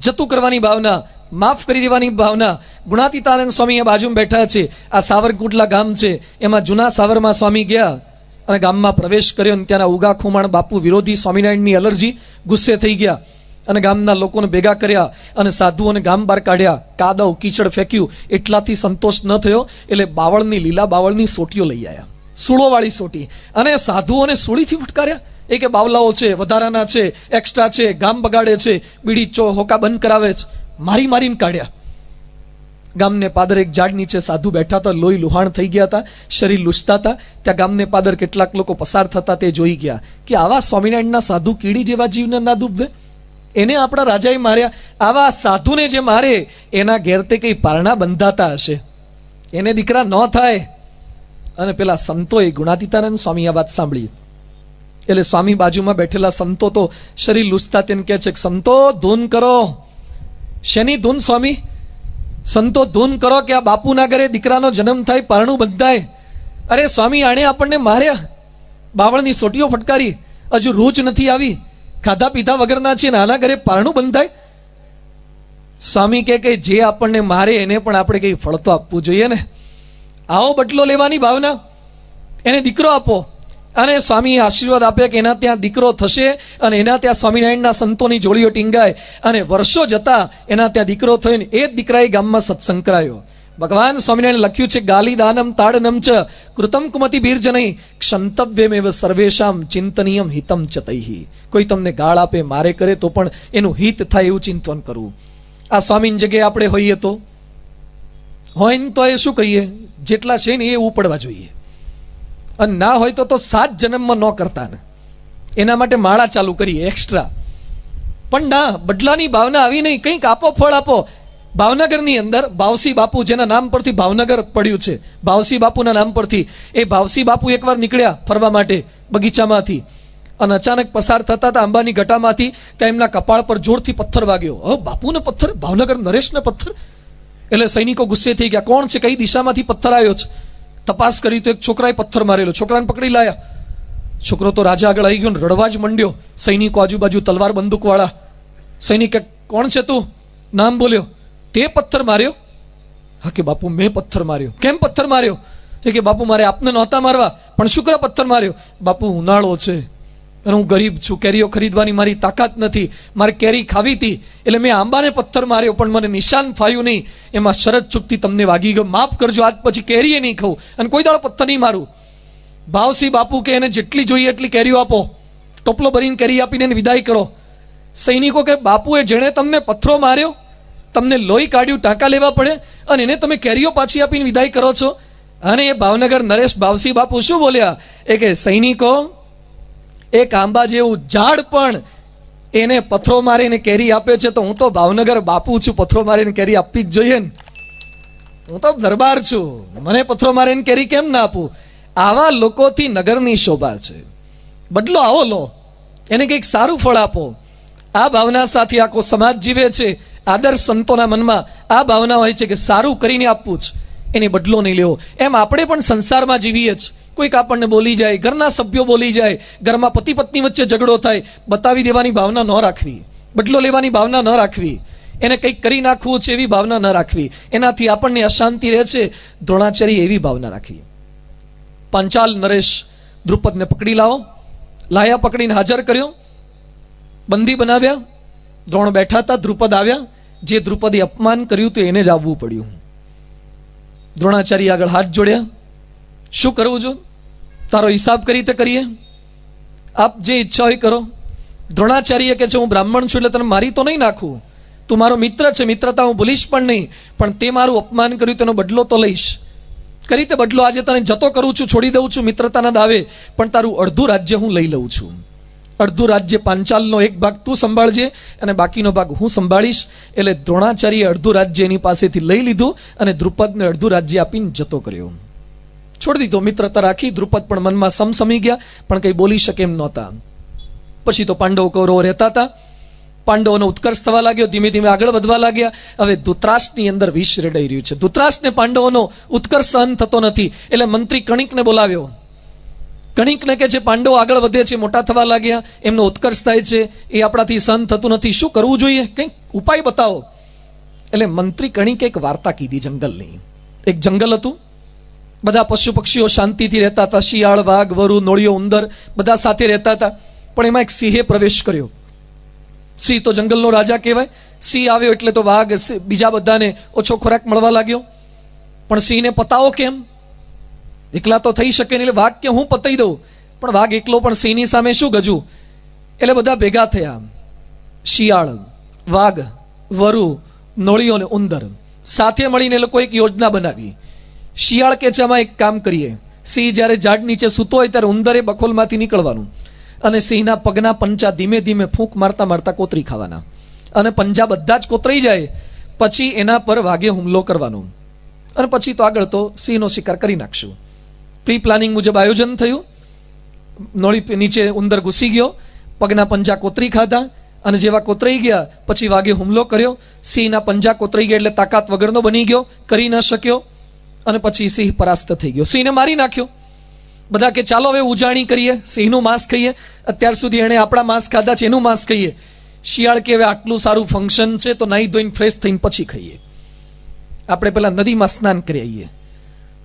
જતું કરવાની ભાવના, માફ કરી દેવાની ભાવના. ગુણાતીતાનંદ સ્વામી બાજુમાં બેઠા છે. આ સાવરકુંડલા ગામ છે, એમાં જૂના સાવરમાં સ્વામી ગયા અને ગામમાં પ્રવેશ કર્યો અને ત્યાંના ઉગા ખુમાણ બાપુ વિરોધી સ્વામિનારાયણની એલર્જી, ગુસ્સે થઈ ગયા અને ગામના લોકોને ભેગા કર્યા અને સાધુઓને ગામ બહાર કાઢ્યા, કાદવ કીચડ ફેંક્યું. એટલાથી સંતોષ ન થયો એટલે બાવળની, લીલા બાવળની સોટીઓ લઈ આવ્યા, સૂળોવાળી સોટી, અને સાધુઓને સૂળીથી ફટકાર્યા. એ કે બાવલાઓ છે, વધારાના છે, એક્સ્ટ્રા છે, ગામ બગાડે છે, બીડી હોકા બંધ કરાવે છે. મારી મારીને કાઢ્યા. ગામને પાદર એક ઝાડ નીચે સાધુ બેઠા હતા, લોહી લુહાણ થઈ ગયા હતા, શરીર લૂછતા હતા. ત્યાં ગામને પાદર કેટલાક લોકો પસાર થતા તે જોઈ ગયા કે આવા સ્વામિનારાયણના સાધુ કીડી જેવા જીવને ના ડૂબવે, એને આપણા રાજાએ માર્યા. આવા સાધુને જે મારે એના ઘેર તે કઈ પારણા બંધાતા હશે, એને દીકરા ન થાય. અને પેલા સંતોએ, ગુણાતીતાનંદ સ્વામી આ વાત સાંભળી એટલે સ્વામી બાજુમાં બેઠેલા સંતો તો શરીર લૂછતા તેને કહે છે કે સંતો ધૂન કરો. શેની ધૂન સ્વામી? સંતો ધૂન કરો કે આ બાપુના ઘરે દીકરાનો જન્મ થાય, પારણું બંધાય. અરે સ્વામી, આણે આપણને માર્યા, બાવળની સોટીઓ ફટકારી, હજુ રૂચ નથી આવી, ખાધા પીધા વગરના છે, નાના ઘરે પારણું બંધાય. સ્વામી કે જે આપણને મારે એને પણ આપણે કઈ ફળ તો આપવું જોઈએ ને. આવો બદલો લેવાની ભાવના, એને દીકરો આપો. અને સ્વામીએ આશીર્વાદ આપ્યા કે એના ત્યાં દીકરો થશે અને એના ત્યાં સ્વામિનારાયણના સંતોની જોડીઓ ટીંગાય. અને વર્ષો જતા એના ત્યાં દીકરો થયો ને એ જ દીકરાએ ગામમાં સત્સંગ કરાયો. ભગવાન સ્વામિનારાયણ લખ્યું છે, ગાલી દાનમ તાડનમ ચ કૃતમ કુમતિ બીર્જનૈ ક્ષંતવ્યમેવ સર્વેશામ ચિંતનીયમ હિતમ ચ તૈહિ. કોઈ તમને ગાળ આપે, મારે કરે તો પણ એનું હિત થાય એવું ચિંતન કરવું. આ સ્વામીની જગ્યાએ આપણે હોઈએ તો હોય ને તો એ શું કહીએ, જેટલા છે ને એ ઉપડવા જોઈએ, અને ના હોય તો 7 જન્મમાં ન કરતા ને, એના માટે માળા ચાલુ કરીએ એક્સ્ટ્રા. પણ ના, બદલાની ભાવના આવી નહીં, કંઈક આપો, ફળ આપો. ભાવનગરની અંદર ભાવસી બાપુ, જેના નામ પરથી ભાવનગર પડ્યું છે, ભાવસી બાપુના નામ પરથી, એ ભાવસી બાપુ એકવાર નીકળ્યા ફરવા માટે બગીચામાંથી અને અચાનક પસાર થતા હતા આંબાની ઘટામાંથી, ત્યાં એમના કપાળ પર જોરથી પથ્થર વાગ્યો. બાપુને પથ્થર, ભાવનગર નરેશને પથ્થર. એટલે સૈનિકો ગુસ્સે થઈ ગયા, કોણ છે, કઈ દિશામાંથી પથ્થર આવ્યો છે? તપાસ કરી તો એક છોકરાએ પથ્થર મારેલો, છોકરાને પકડી લાયા. છોકરો તો રાજા આગળ આવી ગયો ને રડવા જ મંડ્યો. સૈનિકો આજુબાજુ તલવાર બંદૂકવાળા. સૈનિક કોણ છે તું? નામ બોલ્યો. તે પથ્થર માર્યો? હા કે બાપુ મેં પથ્થર માર્યો. કેમ પથ્થર માર્યો? એ કે બાપુ મારે આપને નહોતા મારવા, પણ શું કરે પથ્થર માર્યો? બાપુ ઉનાળો છે અને હું ગરીબ છું, કેરીઓ ખરીદવાની મારી તાકાત નથી, મારે કેરી ખાવી હતી એટલે મેં આંબાને પથ્થર માર્યો, પણ મને નિશાન ફાયું નહીં, એમાં શરત ચૂકતી તમને વાગી ગયો, માફ કરજો, આજ પછી કેરીએ નહીં ખાઉં અને કોઈ દાડો પથ્થર નહીં મારું. ભાવસી બાપુ કે એને જેટલી જોઈએ એટલી કેરીઓ આપો, ટોપલો ભરીને કેરી આપીને એને વિદાય કરો. સૈનિકો કે બાપુએ જેણે તમને પથ્થરો માર્યો, તમને લોહી કાઢ્યું, ટાંકા લેવા પડે, અને એને તમે કેરીઓ પાછી આપીને વિદાય કરો છો. અને એ ભાવનગર નરેશ ભાવસી બાપુ શું બોલ્યા? એ કે સૈનિકો, એક આંબા જેવું ઝાડ પણ એને પથ્થરો મારીને કેરી આપે છે, તો હું તો ભાવનગર બાપુ છું, પથ્થરો મારીને કેરી આપવી જ જોઈએ ને. હું તો દરબાર છું, મને પથ્થરો મારીને કેરી કેમ ના આપું? આવા લોકોથી નગરની શોભા છે. બદલો આવો લો, એને કંઈક સારું ફળ આપો. આ ભાવના સાથે આખો સમાજ જીવે છે. આદર્શ સંતોના મનમાં આ ભાવના હોય છે કે સારું કરીને આપવું જ, એને બદલો નહીં લેવો. એમ આપણે પણ સંસારમાં જીવીએ જ. કોઈક આપણને બોલી જાય, ઘરના સભ્યો બોલી જાય, ઘરમાં પતિ પત્ની વચ્ચે ઝઘડો થાય, બતાવી દેવાની ભાવના ન રાખવી, બદલો લેવાની ભાવના ન રાખવી, એને કંઈક કરી નાખવું છે એવી ભાવના ન રાખવી, એનાથી આપણને અશાંતિ રહે છે. દ્રોણાચાર્ય એવી ભાવના રાખવી. પાંચાલ નરેશ દ્રુપદને પકડી લાવો, લાયા, પકડીને હાજર કર્યો, બંદી બનાવ્યા. દ્રોણ બેઠા હતા, દ્રુપદ આવ્યા. જે દ્રુપદે અપમાન કર્યું તો એને જ આવવું પડ્યું. દ્રોણાચાર્ય આગળ હાથ જોડ્યા, શું કરવું છું? તારો હિસાબ કરી તે કરીએ, આપ જે ઈચ્છા હોય કરો. દ્રોણાચાર્ય કે છે, હું બ્રાહ્મણ છું એટલે તને મારી તો નહીં નાખું, તું મારો મિત્ર છે, મિત્રતા હું ભૂલીશ પણ નહીં, પણ તે મારું અપમાન કર્યું તેનો બદલો તો લઈશ. કરી તે બદલો, આજે તને જતો કરું છું, છોડી દઉં છું મિત્રતાના દાવે, પણ તારું અડધું રાજ્ય હું લઈ લઉં છું. અડધું રાજ્ય પાંચાલનો એક ભાગ તું સંભાળજે અને બાકીનો ભાગ હું સંભાળીશ. એટલે દ્રોણાચાર્ય અડધું રાજ્ય એની પાસેથી લઈ લીધું અને દ્રુપદને અડધું રાજ્ય આપીને જતો કર્યો, છોડી દીધો. મિત્રતા રાખી. દ્રુપદ પણ મનમાં સમસમી ગયા, પણ કંઈ બોલી શકે એમ નહોતા. પછી તો પાંડવો કૌરવો રહેતા હતા. પાંડવોનો ઉત્કર્ષ થવા લાગ્યો, ધીમે ધીમે આગળ વધવા લાગ્યા. હવે ધૃતરાષ્ટ્રની અંદર વિષ રેડાઈ રહ્યું છે. ધૃતરાષ્ટ્રને પાંડવોનો ઉત્કર્ષ સહન થતો નથી, એટલે મંત્રી કણિકને બોલાવ્યો. કણિકને કે જે પાંડવો આગળ વધે છે, મોટા થવા લાગ્યા, એમનો ઉત્કર્ષ થાય છે, એ આપણાથી સહન થતું નથી, શું કરવું જોઈએ, કંઈક ઉપાય બતાવો. એટલે મંત્રી કણિકે એક વાર્તા કીધી જંગલની. એક જંગલ હતું, બધા પશુ પક્ષીઓ શાંતિથી રહેતા હતા, શિયાળ, વાઘ, વરુ, નોળિયો, ઉંદર બધા સાથે રહેતા હતા. પણ એમાં એક સિંહે પ્રવેશ કર્યો. સિંહ તો જંગલનો રાજા કહેવાય. સિંહ આવ્યો એટલે તો વાઘ બીજા બધાને ઓછો ખોરાક મળવા લાગ્યો. પણ સિંહને પતાવો કેમ? એકલા તો થઈ શકે નહીં. એટલે વાઘ કે હું પતાઈ દઉં, પણ વાઘ એકલો પણ સિંહની સામે શું ગજું? એટલે બધા ભેગા થયા. શિયાળ, વાઘ, વરુ, નોળિયો ને ઉંદર સાથે મળીને એ લોકો એક યોજના બનાવી. શિયાળ કે છે આમાં એક કામ કરીએ, સિંહ જ્યારે ઝાડ નીચે સૂતો હોય ત્યારે ઉંદરે બખોલમાંથી નીકળવાનું અને સિંહના પગના પંજા ધીમે ધીમે ફૂંક મારતા મારતા કોતરી ખાવાના, અને પંજા બધા જ કોતરાઈ જાય પછી એના પર વાઘે હુમલો કરવાનો, અને પછી તો આગળ તો સિંહનો શિકાર કરી નાખશું. પ્રી પ્લાનિંગ મુજબ આયોજન થયું. નોળી નીચે ઉંદર ઘૂસી ગયો, પગના પંજા કોતરી ખાધા, અને જેવા કોતરાઈ ગયા પછી વાઘે હુમલો કર્યો. સિંહના પંજા કોતરાઈ ગયા એટલે તાકાત વગરનો બની ગયો, કરી ન શક્યો, અને પછી સિંહ પરાસ્ત થઈ ગયો. સિંહને મારી નાખ્યો. બધા કે ચાલો હવે ઉજાણી કરીએ, સિંહનું માંસ ખાઈએ. અત્યાર સુધી એણે આપણા માંસ ખાધા છે, એનું માંસ ખાઈએ. શિયાળ કે હવે આટલું સારું ફંક્શન છે તો નાહી ધોઈને ફ્રેશ થઈને પછી ખાઈએ, આપણે પેલા નદીમાં સ્નાન કરી આવીએ.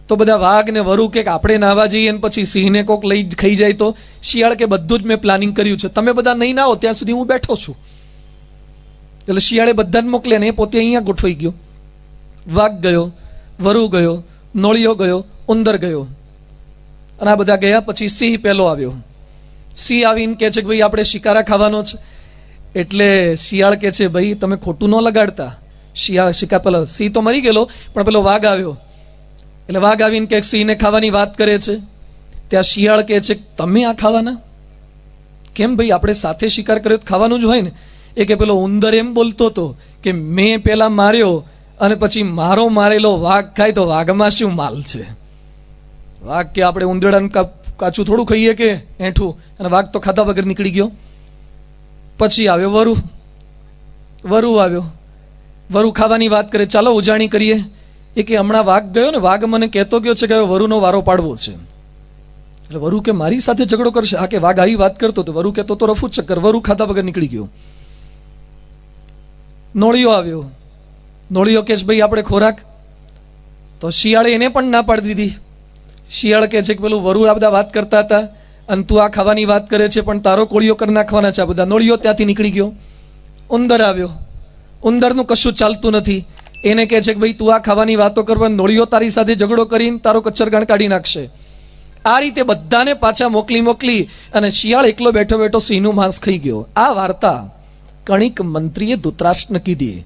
તો બધા વાઘ ને વરુ કે આપણે નાહવા જઈએ અને પછી સિંહને કોક લઈ ખાઈ જાય તો શિયાળ કે બધું જ મેં પ્લાનિંગ કર્યું છે, તમે બધા નહીં નાહો ત્યાં સુધી હું બેઠો છું. એટલે શિયાળે બધાને મોકલે ને એ પોતે અહીંયા ગોઠવાઈ ગયો. વાઘ ગયો, વરુ ગયો, નોળિયો ગયો, ઉંદર ગયો, અને આ બધા ગયા. પછી સિંહ પહેલો આવ્યો. સિંહ આવીને કે છે કે ભાઈ આપણે શિકારા ખાવાનો છે. એટલે શિયાળ કે છે ભાઈ તમે ખોટું ન લગાડતા. શિયાળ પેલો સિંહ તો મરી ગયેલો, પણ પેલો વાઘ આવ્યો. એટલે વાઘ આવીને કે સિંહને ખાવાની વાત કરે છે. ત્યાં શિયાળ કે છે તમે આ ખાવાના કેમ? ભાઈ આપણે સાથે શિકાર કર્યો તો ખાવાનું જ હોય ને. એ કે પેલો ઉંદર એમ બોલતો હતો કે મેં પેલા માર્યો અને પછી મારો મારેલો વાઘ ખાય તો વાઘમાં શું માલ છે? વાઘ કે આપણે ઉંદરડાનું કાચું થોડું ખાઈએ કે એઠું, અને વાઘ તો ખાધા વગર નીકળી ગયો. પછી આવ્યો વરુ આવ્યો. વરુ ખાવાની વાત કરે, ચાલો ઉજાણી કરીએ. એ કે હમણાં વાઘ ગયો ને, વાઘ મને કહેતો ગયો છે કે હવે વરુનો વારો પાડવો છે. એટલે વરુ કે મારી સાથે ઝઘડો કરશે? આ કે વાઘ આવી વાત કરતો તો વરુ કહેતો તો રફુ ચક્કર. વરુ ખાધા વગર નીકળી ગયો. નોળિયો આવ્યો. નોળિયો કે ભાઈ આપણે ખોરાક. તો શિયાળે એને પણ ના પાડી દીધી. શિયાળ કે છે કે પેલું વરુ આ બધા વાત કરતા હતા અને તું આ ખાવાની વાત કરે છે, પણ તારો કોળિયો કરી નાખવાના છે આ બધા. નોળિયો ત્યાંથી નીકળી ગયો. ઉંદર આવ્યો. ઉંદરનું કશું ચાલતું નથી. એને કહે છે કે ભાઈ તું આ ખાવાની વાતો કરવા, નોળિયો તારી સાથે ઝઘડો કરીને તારો કચ્છરગાણ કાઢી નાખશે. આ રીતે બધાને પાછા મોકલી અને શિયાળ એકલો બેઠો બેઠો સિંહનું માંસ ખાઈ ગયો. આ વાર્તા કણિક મંત્રીએ ધૃતરાષ્ટ્રને કીધી.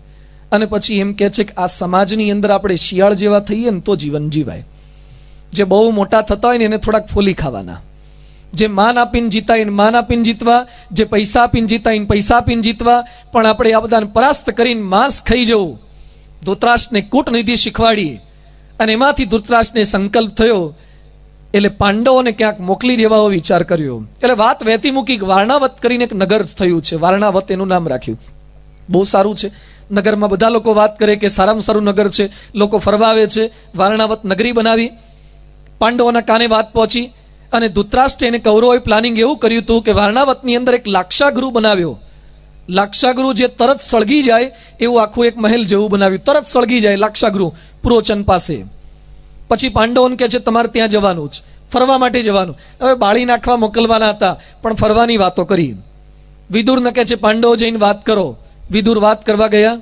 અને પછી એમ કહે છે કે આ સમાજની અંદર આપણે શિયાળ જેવા થઈએ ને તો જીવન જીવાય. જે બહુ મોટા થતા હોય ને એને થોડાક ફોલી ખાવાના. જે માન આપીને જીતાય એને માન આપીને જીતવા, જે પૈસા આપીને જીતાય એને પૈસા આપીને જીતવા. પણ આપણે આ બધાને પરાસ્ત કરીને માંસ ખાઈ જવું. ધૃતરાષ્ટ્રને કૂટનીતિ શીખવાડી અને એમાંથી ધૃતરાષ્ટ્રને સંકલ્પ થયો. એટલે પાંડવોને ક્યાંક મોકલી દેવાનો વિચાર કર્યો. એટલે વાત વહેતી મૂકી. વારણાવત કરીને એક નગર થયું છે, વારણાવત એનું નામ રાખ્યું. બહુ સારું છે. નગરમાં બધા લોકો વાત કરે કે સારામાં સારું નગર છે, લોકો ફરવા આવે છે. વારણાવત નગરી બનાવી. પાંડવોના કાને વાત પહોંચી અને ધૃતરાષ્ટ્ર એને કૌરવોએ પ્લાનિંગ એવું કર્યું હતું કે વારણાવતની અંદર એક લાક્ષાગૃહ બનાવ્યો. લાક્ષાગૃહ જે તરત સળગી જાય એવું આખું એક મહેલ જેવું બનાવ્યું. તરત સળગી જાય લાક્ષાગૃહ પુરોચન પાસે. પછી પાંડવોને કહે છે તમારે ત્યાં જવાનું જ, ફરવા માટે જવાનું. હવે બાળી નાખવા મોકલવાના હતા પણ ફરવાની વાતો કરી. વિદુરને કહે છે પાંડવો જઈને વાત કરો. વિદુર વાત કરવા ગયા.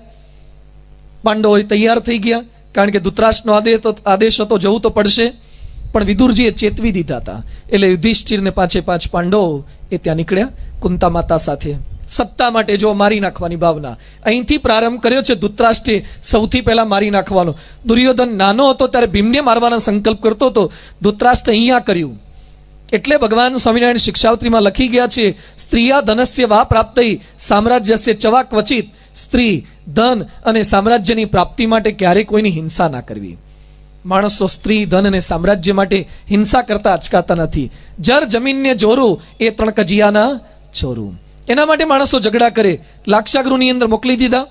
પાંડવો તૈયાર થઈ ગયા, કારણ કે ધૃતરાષ્ટ્રનો આદેશ હતો જવું તો પડશે. પણ વિદુરજીએ ચેતવી દીધા હતા. એટલે યુધિષ્ઠિરને પાંચે પાંચ પાંડવો એ ત્યાં નીકળ્યા કુંતા માતા સાથે. સત્તા માટે જો મારી નાખવાની ભાવના અહીંથી પ્રારંભ કર્યો છે. ધૃતરાષ્ટ્રે સૌથી પહેલા મારી નાખવાનો. દુર્યોધન નાનો હતો ત્યારે ભીમને મારવાનો સંકલ્પ કરતો હતો. ધૃતરાષ્ટ્ર અહીંયા કર્યું. એટલે ભગવાન સ્વામિનારાયણ શિક્ષાવત્રીમાં લખી ગયા છે, સ્ત્રીયા ધનસ્ય વા પ્રાપ્તૈ સામ્રાજ્યસ્ય ચવા ક્વચિત. સ્ત્રી, ધન અને સામ્રાજ્યની પ્રાપ્તિ માટે ક્યારેય કોઈની હિંસા ના કરવી. માણસો સ્ત્રી, ધન અને સામ્રાજ્ય માટે હિંસા કરતા અચકાતા નથી. જર જમીનને જોરું એ ત્રણ કજિયાના ચોરું. એના માટે માણસો ઝઘડા કરે. લાક્ષાગૃહની અંદર મોકલી દીધા.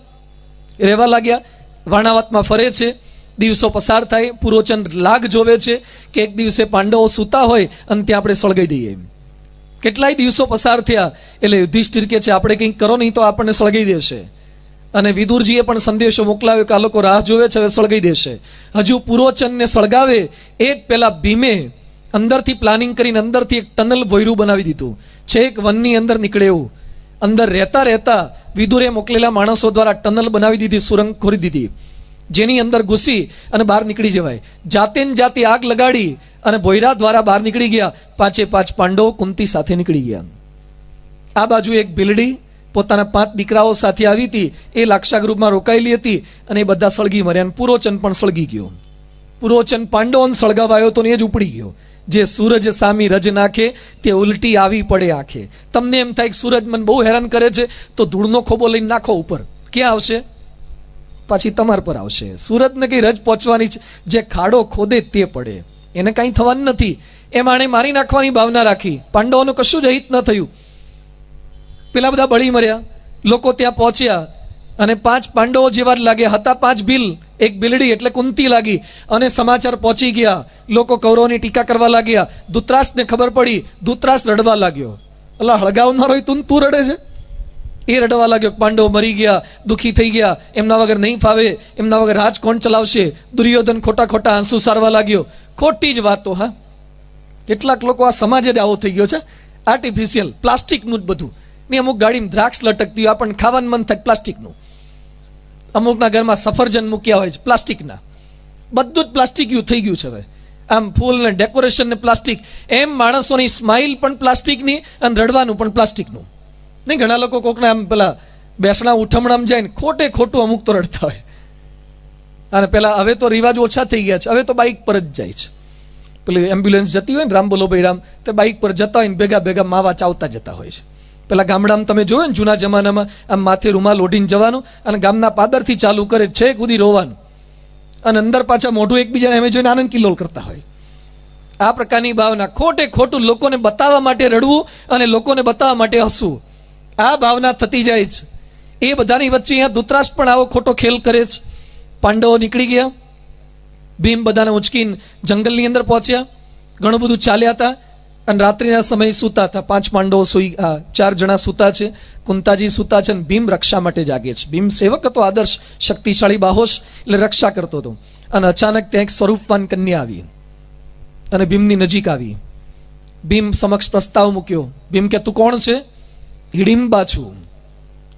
રહેવા લાગ્યા. વારણાવતમાં ફરે છે. દિવસો પસાર થાય, પુરોચન લાગ જોવે છે કે એક દિવસે પાંડવો સૂતા હોય અને ત્યાં આપણે સળગાઈ દઈએ. કેટલાય દિવસો પસાર થયા એટલે યુધિષ્ઠિર કે છે આપણે કંઈક કરો નહીં તો આપણને સળગાઈ દેશે. અને વિદુરજીએ પણ સંદેશો મોકલાવ્યો કે આ લોકો રાહ જોવે છે, હવે સળગાઈ દેશે. હજુ પુરોચનને સળગાવે એ જ પેલા ભીમે અંદરથી પ્લાનિંગ કરીને અંદરથી એક ટનલ ભોયરું બનાવી દીધું, છેક વનની અંદર નીકળે એવું. અંદર રહેતા રહેતા વિદુરે મોકલેલા માણસો દ્વારા ટનલ બનાવી દીધી, સુરંગ ખોરી દીધી, જેની અંદર ઘૂસી અને બહાર નીકળી જવાય. જાતે ને જાતે આગ લગાડી અને ભોયરા દ્વારા બહાર નીકળી ગયા. 5 પાંડવો કુંતી સાથે નીકળી ગયા. આ બાજુ એક ભીલડી પોતાના 5 દીકરાઓ સાથે આવી હતી, એ લાક્ષાગૃહમાં રોકાયેલી હતી અને એ બધા સળગી મર્યા. અને પુરોચન પણ સળગી ગયો. પુરોચન પાંડવોને સળગાવાયો તો એ જ ઉપડી ગયો. જે સૂરજ સામી રજ નાખે તે ઉલટી આવી પડે આંખે. તમને એમ થાય કે સૂરજ મને બહુ હેરાન કરે છે તો ધૂળનો ખોબો લઈને નાખો ઉપર, ક્યાં આવશે? પાછી તમારા પર આવશે. સૂરજને કઈ રજ પહોંચવાની છે, જે ખાડો ખોદે તે પડે, એને કાંઈ થવાનું નથી. એ માણે મારી નાખવાની ભાવના રાખી. પાંડવોનું કશું જ હિત ન થયું. પેલા બધા બળી મર્યા. લોકો ત્યાં પહોંચ્યા અને 5 પાંડવો જેવા જ લાગ્યા હતા. 5 ભીલ, એક બિલડી એટલે કુંતી લાગી અને સમાચાર પહોંચી ગયા. લોકો કૌરવોની ટીકા કરવા લાગ્યા. ધૃતરાષ્ટ્રને ખબર પડી. ધૃતરાષ્ટ્ર રડવા લાગ્યો. અલા હળગાવનારો તું રડે છે? એ રડવા લાગ્યો. પાંડવો મરી ગયા, દુઃખી થઈ ગયા, એમના વગર નહીં ફાવે, એમના વગર રાજ કોણ ચલાવશે? દુર્યોધન ખોટા ખોટા આંસુ સારવા લાગ્યો. ખોટી જ વાતો. હા, કેટલાક લોકો આ સમાજ જ આવો થઈ ગયો છે, આર્ટિફિશિયલ, પ્લાસ્ટિકનું જ બધું. ને અમુક ગાડીમાં દ્રાક્ષ લટકતી હોય, આપણને ખાવાનું મન થાય પ્લાસ્ટિકનું. અમુકના ઘરમાં સફરજન મૂક્યા હોય છે પ્લાસ્ટિકના. બધું જ પ્લાસ્ટિક યુ થઈ ગયું છે હવે. આમ ફૂલ ને ડેકોરેશન ને પ્લાસ્ટિક, એમ માણસોની સ્માઇલ પણ પ્લાસ્ટિકની અને રડવાનું પણ પ્લાસ્ટિકનું. નહીં, ઘણા લોકો કોકના આમ પેલા બેસણા ઉઠમણામાં જાય ને ખોટે ખોટું અમુક તો રડતા હોય. અને પેલા હવે તો રિવાજ ઓછા થઈ ગયા છે, હવે તો બાઇક પર જ જાય છે. પેલી એમ્બ્યુલન્સ જતી હોય ને, રામ બોલો ભાઈ રામ, તે બાઇક પર જતા હોય ને ભેગા ભેગા માવા ચાવતા જતા હોય છે. પેલા ગામડામાં તમે જોયું ને જૂના જમાનામાં, આમ માથે રૂમાલ ઓઢીને જવાનું અને ગામના પાદરથી ચાલુ કરે છેક સુધી રોવાનું અને અંદર પાછા મોઢું એકબીજાને અમે જોઈને આનંદ કિલ્લોલ કરતા હોય. આ પ્રકારની ભાવના, ખોટે ખોટું લોકોને બતાવવા માટે રડવું અને લોકોને બતાવવા માટે હસવું, આ ભાવના થતી જાય છે. એ બધાની વચ્ચે અહીંયા ધૃતરાષ્ટ્ર પણ આવો ખોટો ખેલ કરે છે. પાંડવો નીકળી ગયા. ભીમ બધાને ઉંચકીને જંગલની અંદર પહોંચ્યા. ઘણું બધું ચાલ્યા હતા અને રાત્રિના સમયે સૂતા હતા. 5 પાંડવો સુઈ, 4 જણા સૂતા છે. કુંતાજી સૂતા છે અને ભીમ રક્ષા માટે જાગે છે. ભીમ સેવક હતો, આદર્શ શક્તિશાળી બાહોશ, એટલે રક્ષા કરતો હતો. અને અચાનક ત્યાં એક સ્વરૂપવાન કન્યા આવી અને ભીમની નજીક આવી. ભીમ સમક્ષ પ્રસ્તાવ મૂક્યો. ભીમ કે તું કોણ છે? હિડિંબા છું.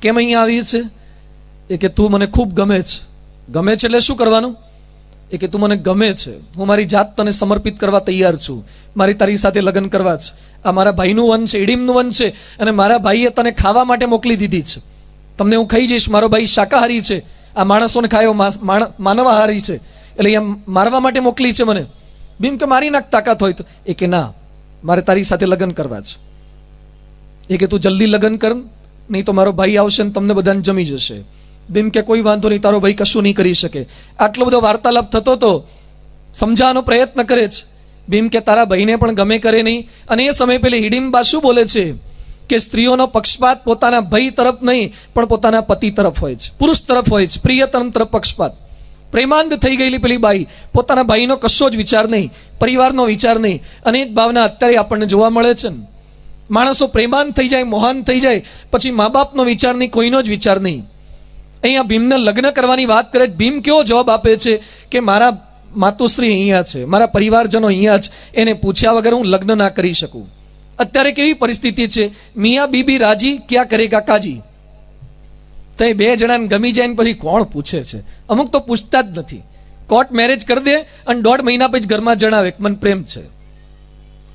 કેમ અહીંયા આવી છે? એ કે તું મને ખૂબ ગમે છે. ગમે છે એટલે શું કરવાનું? એ કે તું મને ગમે છે, હું મારી જાત તને સમર્પિત કરવા તૈયાર છું, મારી તારી સાથે લગ્ન કરવા છે. આ મારા ભાઈનું વન છે, હિડિંબનું વન છે, અને મારા ભાઈએ તને ખાવા માટે મોકલી દીધી છે. તમને હું ખાઈ જઈશ. મારો ભાઈ શાકાહારી છે, આ માણસોને ખાયો માનવાહારી છે, એટલે અહીંયા મારવા માટે મોકલી છે મને. ભીમ કે મારી નાખ તાકાત હોય તો. એ કે ના, મારે તારી સાથે લગ્ન કરવા છે. એ કે તું જલ્દી લગ્ન કર, નહીં તો મારો ભાઈ આવશે ને તમને બધાને જમી જશે. ભીમ કે કોઈ વાંધો નહીં, તારો ભાઈ કશું નહીં કરી શકે. આટલો બધો વાર્તાલાપ થતો તો સમજાવવાનો પ્રયત્ન કરે છે. ભીમ કે તારા ભાઈને પણ ગમે કરે નહીં. અને એ સમય પેલી હિડિંબા શું બોલે છે કે સ્ત્રીઓનો પક્ષપાત પોતાના ભાઈ તરફ નહીં પણ પોતાના પતિ તરફ હોય છે, પુરુષ તરફ હોય છે, પ્રિયતમ તરફ પક્ષપાત. પ્રેમાંધ થઈ ગયેલી પેલી બાઈ, પોતાના ભાઈનો કશો જ વિચાર નહીં, પરિવારનો વિચાર નહીં. અને એ જ ભાવના અત્યારે આપણને જોવા મળે છે ને. માણસો પ્રેમાંધ થઈ જાય, મોહાન થઈ જાય, પછી મા બાપનો વિચાર નહીં, કોઈનો જ વિચાર નહીં. અહીંયા ભીમને લગ્ન કરવાની વાત કરે. ભીમ કેવો જવાબ આપે છે કે મારા માતુશ્રી અહીંયા છે, મારા પરિવારજનો અહીંયા છે, એને પૂછ્યા વગર હું લગ્ન ના કરી શકું. અત્યારે કેવી પરિસ્થિતિ છે, મિયા બીબી રાજી ક્યાં કરે કાકાજી. તો એ 2 જણાને ગમી જાય ને પછી કોણ પૂછે છે? અમુક તો પૂછતા જ નથી. કોર્ટ મેરેજ કરી દે અને 1.5 મહિના પછી ઘરમાં જણાવે કે મને પ્રેમ છે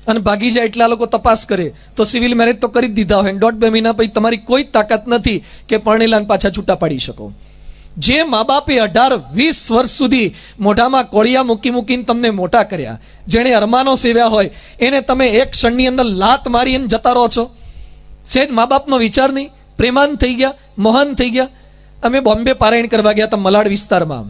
અને ભાગી જાય. એટલા લોકો તપાસ કરે તો સિવિલ મેરેજ તો કરી જ દીધા હોય. 1.5-2 મહિના પછી તમારી કોઈ તાકાત નથી કે પરણેલાને પાછા છૂટા પાડી શકો. જે મા બાપે 18-20 વર્ષ સુધી મોઢામાં કોળિયા મૂકી મૂકીને તમને મોટા કર્યા, જેણે અરમાનો સેવ્યા હોય, એને તમે એક ક્ષણની અંદર લાત મારી અને જતા રહો છો. સેજ મા બાપનો વિચાર નહીં, પ્રેમાન થઈ ગયા, મોહન થઈ ગયા. અમે બોમ્બે પારાયણ કરવા ગયા હતા મલાડ વિસ્તારમાં.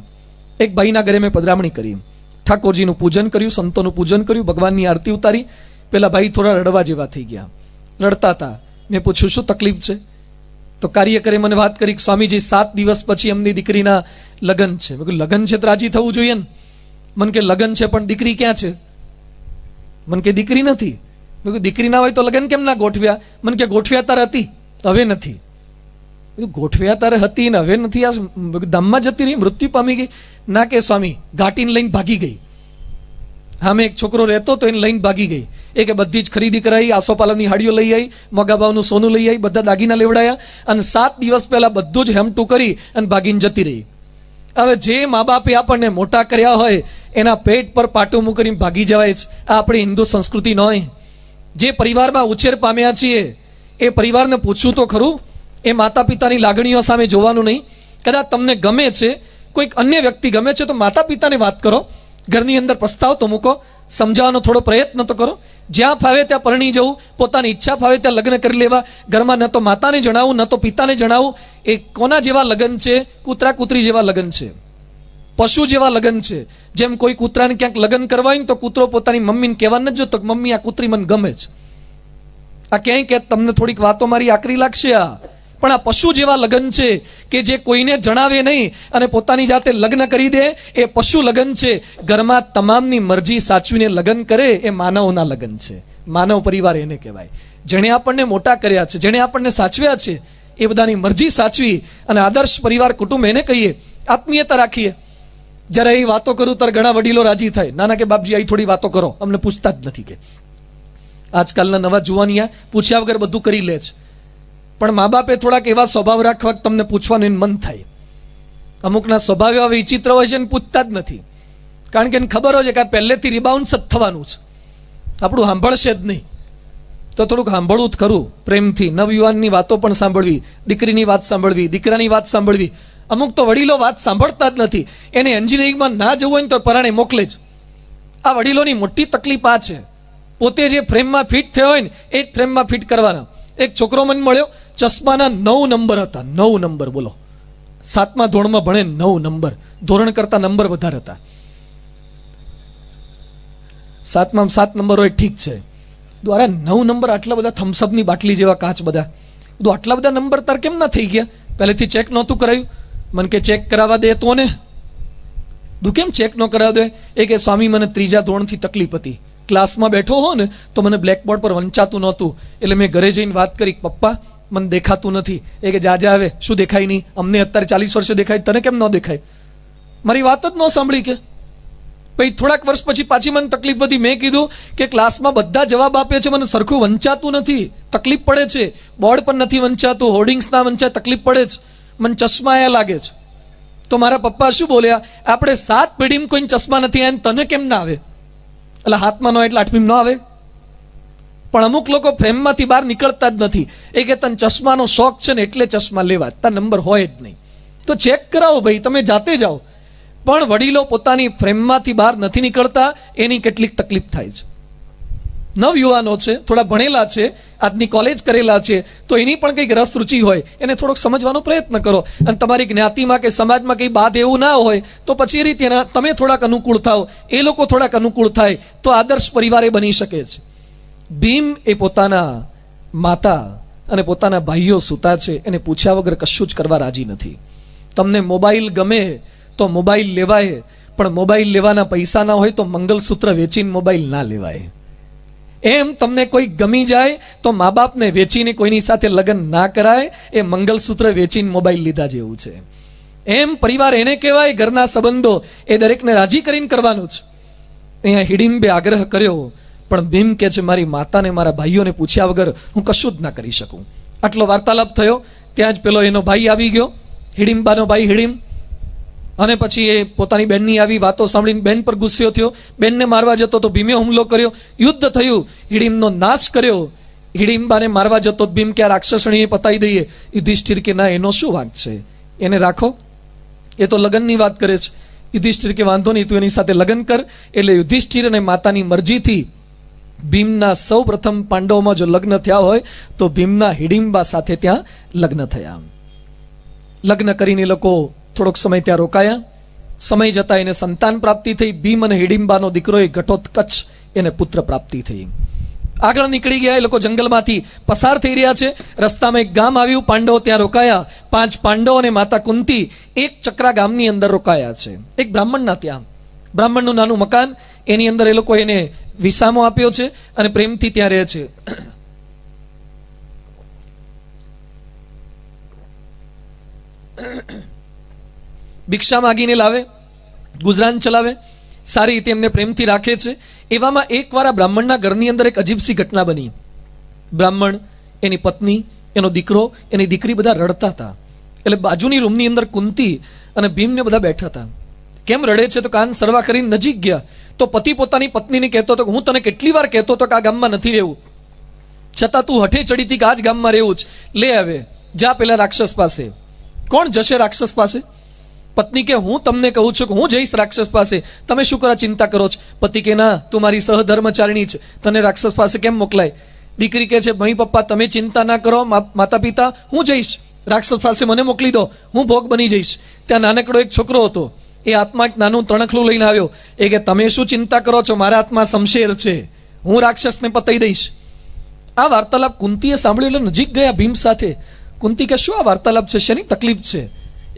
એક ભાઈના ઘરે મેં પધરામણી કરી, ઠાકોરજીનું પૂજન કર્યું, સંતોનું પૂજન કર્યું, ભગવાનની આરતી ઉતારી. પેલા ભાઈ થોડા રડવા જેવા થઈ ગયા, રડતા હતા. મેં પૂછ્યું શું તકલીફ છે? તો કાર્યકરે મને વાત કરી કે સ્વામીજી 7 દિવસ પછી એમની દીકરીના લગ્ન છે. મેં કહ્યું લગ્ન છે તો રાજી થવું જોઈએ ને. મને કે લગ્ન છે પણ દીકરી ક્યાં છે? મને કે દીકરી નથી. મેં કહ્યું દીકરી ના હોય તો લગ્ન કેમ ના ગોઠવ્યા? મને કે ગોઠવ્યા તારે હતી, હવે નથી. ગોઠવ્યા તારે હતી ને હવે નથી, આ ધામમાં જતી રહી, મૃત્યુ પામી ગઈ? ના કે સ્વામી ઘાટીને લઈને ભાગી ગઈ. હા, મેં એક છોકરો રહેતો તો એને લઈને ભાગી ગઈ. એ કે બધી જ ખરીદી કરાવી, આસોપાલવની હાડીઓ લઈ આવી, મોગા ભાવનું સોનું લઈ આવી, બધા દાગીના લેવડાયા અને 7 દિવસ પહેલા બધું જ હેમટું કરી અને ભાગીને જતી રહી. હવે જે મા બાપે આપણને મોટા કર્યા હોય એના પેટ પર પાટું મૂકીને ભાગી જવાય છે. આ આપણી હિન્દુ સંસ્કૃતિ ન હોય. જે પરિવારમાં ઉછેર પામ્યા છીએ એ પરિવારને પૂછવું તો ખરું. એ માતા પિતાની લાગણીઓ સામે જોવાનું નહીં. કદાચ તમને ગમે છે, કોઈક અન્ય વ્યક્તિ ગમે છે તો માતા પિતાને વાત કરો, ઘરની અંદર પ્રસ્તાવ તો મૂકો, સમજાવવાનો થોડો પ્રયત્ન તો કરો. જ્યાં ફાવે ત્યાં પરણી જવું, પોતાની ઈચ્છા ફાવે ત્યાં લગ્ન કરી લેવા, ઘરમાં ન તો માતાને જણાવવું ન તો પિતાને જણાવવું. એ કોના જેવા લગ્ન છે? કૂતરા કૂતરી જેવા લગ્ન છે, પશુ જેવા લગ્ન છે. જેમ કોઈ કૂતરાને ક્યાંક લગ્ન કરવા હોય ને તો કૂતરો પોતાની મમ્મીને કહેવા ન જોતો કે મમ્મી આ કૂતરી મને ગમે છે. આ ક્યાંય કે તમને થોડીક વાતો મારી આકરી લાગશે, આ પણ આ પશુ જેવા લગ્ન છે કે જે કોઈને જણાવે નહીં અને પોતાની જાતે લગ્ન કરી દે, એ પશુ લગ્ન છે. ઘરમાં તમામની મરજી સાચવીને લગ્ન કરે એ માનવના લગ્ન છે. માનવ પરિવાર એને કહેવાય. જેણે આપણને મોટા કર્યા છે, જેણે આપણને સાચવ્યા છે, એ બધાની મરજી સાચવી અને આદર્શ પરિવાર કુટુંબ એને કહીએ. આત્મીયતા રાખીએ. જ્યારે એ વાતો કરું ત્યારે ઘણા વડીલો રાજી થાય. નાના કે બાપજી અહીં થોડી વાતો કરો, અમને પૂછતા જ નથી. કે આજકાલના નવા જુવાનિયા પૂછ્યા વગર બધું કરી લે છે. પણ મા બાપે થોડાક એવા સ્વભાવ રાખવા કે તમને પૂછવાનું મન થાય. અમુકના સ્વભાવ એવા વિચિત્ર હોય છે ને પૂછતા જ નથી. કારણ કે એને ખબર હોય છે કે પહેલેથી રિબાઉન્સ જ થવાનું છે, આપણું સાંભળશે જ નહીં. તો થોડુંક સાંભળવું જ ખરું પ્રેમથી. નવયુવાનની વાતો પણ સાંભળવી, દીકરીની વાત સાંભળવી, દીકરાની વાત સાંભળવી. અમુક તો વડીલો વાત સાંભળતા જ નથી. એને એન્જિનિયરિંગમાં ના જવું હોય ને તો પરાણે મોકલે જ. આ વડીલોની મોટી તકલીફ આ છે. પોતે જે ફ્રેમમાં ફિટ થયો હોય ને એ જ ફ્રેમમાં ફિટ કરવાના. એક છોકરો મને મળ્યો, ચશ્માના 9 નંબર હતા. 9 નંબર, બોલો. 7મા ધોરણમાં ભણે, 9 નંબર. ધોરણ કરતા નંબર વધારે હતા. 7માં 7 નંબર હોય ઠીક છે, દ્વારા 9 નંબર, આટલા બધા થમ્સઅપની બાટલી જેવા કાચ બધા. આટલા બધા નંબર તાર કેમ ના થઈ ગયા? પહેલેથી ચેક નહોતું કરાયું? મને કે ચેક કરાવવા દે તો ને. તું કેમ ચેક ન કરાવ દે? એ કે સ્વામી મને 3જા ધોરણથી તકલીફ હતી. ક્લાસમાં બેઠો હો ને તો મને બ્લેકબોર્ડ પર વંચાતું નહોતું. એટલે મેં ઘરે જઈને વાત કરી, પપ્પા મને દેખાતું નથી. એ કે જા આવે, શું દેખાય નહીં? અમને અત્યારે 40 વર્ષે દેખાય, તને કેમ ન દેખાય? મારી વાત જ ન સાંભળી. કે પછી થોડાક વર્ષ પછી પાછી મને તકલીફ વધી. મેં કીધું કે ક્લાસમાં બધા જવાબ આપે છે, મને સરખું વંચાતું નથી, તકલીફ પડે છે. બોર્ડ પર નથી વંચાતું, હોર્ડિંગ્સ ના વંચાય, તકલીફ પડે છે, મને ચશ્મા આયા લાગે છે. તો મારા પપ્પા શું બોલ્યા, આપણે 7 પેઢીમાં કોઈ ચશ્મા નથી આવ્યા, તને કેમ ના આવે? એટલે હાથમાં ન હોય એટલે 8મી ન આવે. પણ અમુક લોકો ફ્રેમમાંથી બહાર નીકળતા જ નથી. એ કે તને ચશ્માનો શોખ છે ને એટલે ચશ્મા લેવા, તાર નંબર હોય જ નહીં. તો ચેક કરાવો ભાઈ, તમે જાતે જાઓ. પણ વડીલો પોતાની ફ્રેમમાંથી બહાર નથી નીકળતા, એની કેટલીક તકલીફ થાય છે. નવયુવાનો છે, થોડા ભણેલા છે, આજની કોલેજ કરેલા છે, તો એની પણ કંઈક રસ રુચિ હોય, એને થોડોક સમજવાનો પ્રયત્ન કરો. અને તમારી જ્ઞાતિમાં કે સમાજમાં કંઈ બાદ એવું ના હોય તો પછી એ રીતે તમે થોડાક અનુકૂળ થાઓ, એ લોકો થોડાક અનુકૂળ થાય, તો આદર્શ પરિવારે બની શકે છે. ભીમ એ પોતાના માતા અને પોતાના ભાઈઓ સૂતા છે એને પૂછ્યા વગર કશું જ કરવા રાજી નથી. તમને મોબાઈલ ગમે તો મોબાઈલ લેવાય, પણ મોબાઈલ લેવાના પૈસા ના હોય તો મંગલસૂત્ર વેચીને મોબાઈલ ના લેવાય. એમ તમને કોઈ ગમી જાય તો મા બાપને વેચીને કોઈની સાથે લગ્ન ના કરાય. એ મંગલસૂત્ર વેચીને મોબાઈલ લીધા જેવું છે. એમ પરિવાર એને કહેવાય, ઘરના સંબંધો એ દરેકને રાજી કરીને કરવાનું છે. અહીંયા હિડિમ્બે આગ્રહ કર્યો, પણ ભીમ કે છે મારી માતાને મારા ભાઈઓને પૂછ્યા વગર હું કશું જ ના કરી શકું. આટલો વાર્તાલાપ થયો, ત્યાં જ પેલો એનો ભાઈ આવી ગયો, હિડિમ્બાનો ભાઈ હિડિમ. અને પછી એ પોતાની બેનની આવી વાતો સાંભળીને બેન પર ગુસ્સો થયો, બેનને મારવા જતો તો ભીમે હુમલો કર્યો, યુદ્ધ થયું, હિડિમનો નાશ કર્યો. હિડિમ્બાને મારવા જતો ભીમ કે આ રાક્ષસણીએ પતાવી દઈએ. યુધિષ્ઠિર કે ના, એનો શું વાંક છે, એને રાખો, એ તો લગ્નની વાત કરે છે. યુધિષ્ઠિર કે વાંધો નહીં, તું એની સાથે લગ્ન કર. એટલે યુધિષ્ઠિર અને માતાની મરજીથી ભીમના સૌ પ્રથમ પાંડવોમાં જો લગ્ન થયા હોય તો ભીમના હિડિમ્બા સાથે ત્યાં લગ્ન થયા. લગ્ન કરીને લોકો થોડોક સમય ત્યાં રોકાયા. સમય જતા એને સંતાન પ્રાપ્તિ થઈ. ભીમ અને હિડિમ્બાનો દીકરો એ ઘટોત્કચ, એને પુત્ર પ્રાપ્તિ થઈ. આગળ નીકળી ગયા. એ લોકો જંગલમાંથી પસાર થઈ રહ્યા છે. રસ્તામાં એક ગામ આવ્યું. પાંડવો ત્યાં રોકાયા. 5 પાંડવો અને માતા કુંતી એક ચક્રા ગામની અંદર રોકાયા છે. એક બ્રાહ્મણના ત્યાં, બ્રાહ્મણનું નાનું મકાન, એની અંદર એ લોકો એને વિસામો આપ્યો છે અને પ્રેમથી ત્યાં રહે છે. ભિક્ષા માગીને લાવે, ગુજરાન ચલાવે, સારી રીતે એમને પ્રેમથી રાખે છે. એવામાં એકવાર આ બ્રાહ્મણના ઘરની અંદર એક અજીબસી ઘટના બની. બ્રાહ્મણ, એની પત્ની, એનો દીકરો, એની દીકરી બધા રડતા હતા. એટલે બાજુની રૂમની અંદર કુંતી અને ભીમને બધા બેઠા હતા. કેમ રડે છે તો કાન સરવા કરીને નજીક ગયા તો પતિ પોતાની પત્નીને કહેતો હતો કે હું તને કેટલી વાર કહેતો હતો કે આ ગામમાં નથી રહેવું, છતાં તું હઠે ચડી હતી કે આ જ ગામમાં રહેવું જ. લે હવે જા પેલા રાક્ષસ પાસે. કોણ જશે રાક્ષસ પાસે? પત્ની કે હું તમને કહું છું કે હું જઈશ રાક્ષસ પાસે, તમે શું કરવા ચિંતા કરો છો? પતિ કે ના, તું મારી સહધર્મચારિણી છે, તને રાક્ષસ પાસે કેમ મોકલાય? દીકરી કે છે ભાઈ પપ્પા તમે ચિંતા ના કરો, માતા પિતા હું જઈશ રાક્ષસ પાસે, મને મોકલી દો, હું ભોગ બની જઈશ. ત્યાં નાનકડો એક છોકરો હતો. એ હાથમાં એક નાનું તણખલું લઈને આવ્યો. એ કે તમે શું ચિંતા કરો છો, મારા હાથમાં શમશેર છે, હું રાક્ષસને પતાઈ દઈશ. આ વાર્તાલાપ કુંતીએ સાંભળ્યું એટલે નજીક ગયા ભીમ સાથે. કુંતી કે શું આ વાર્તાલાપ છે, શેની તકલીફ છે?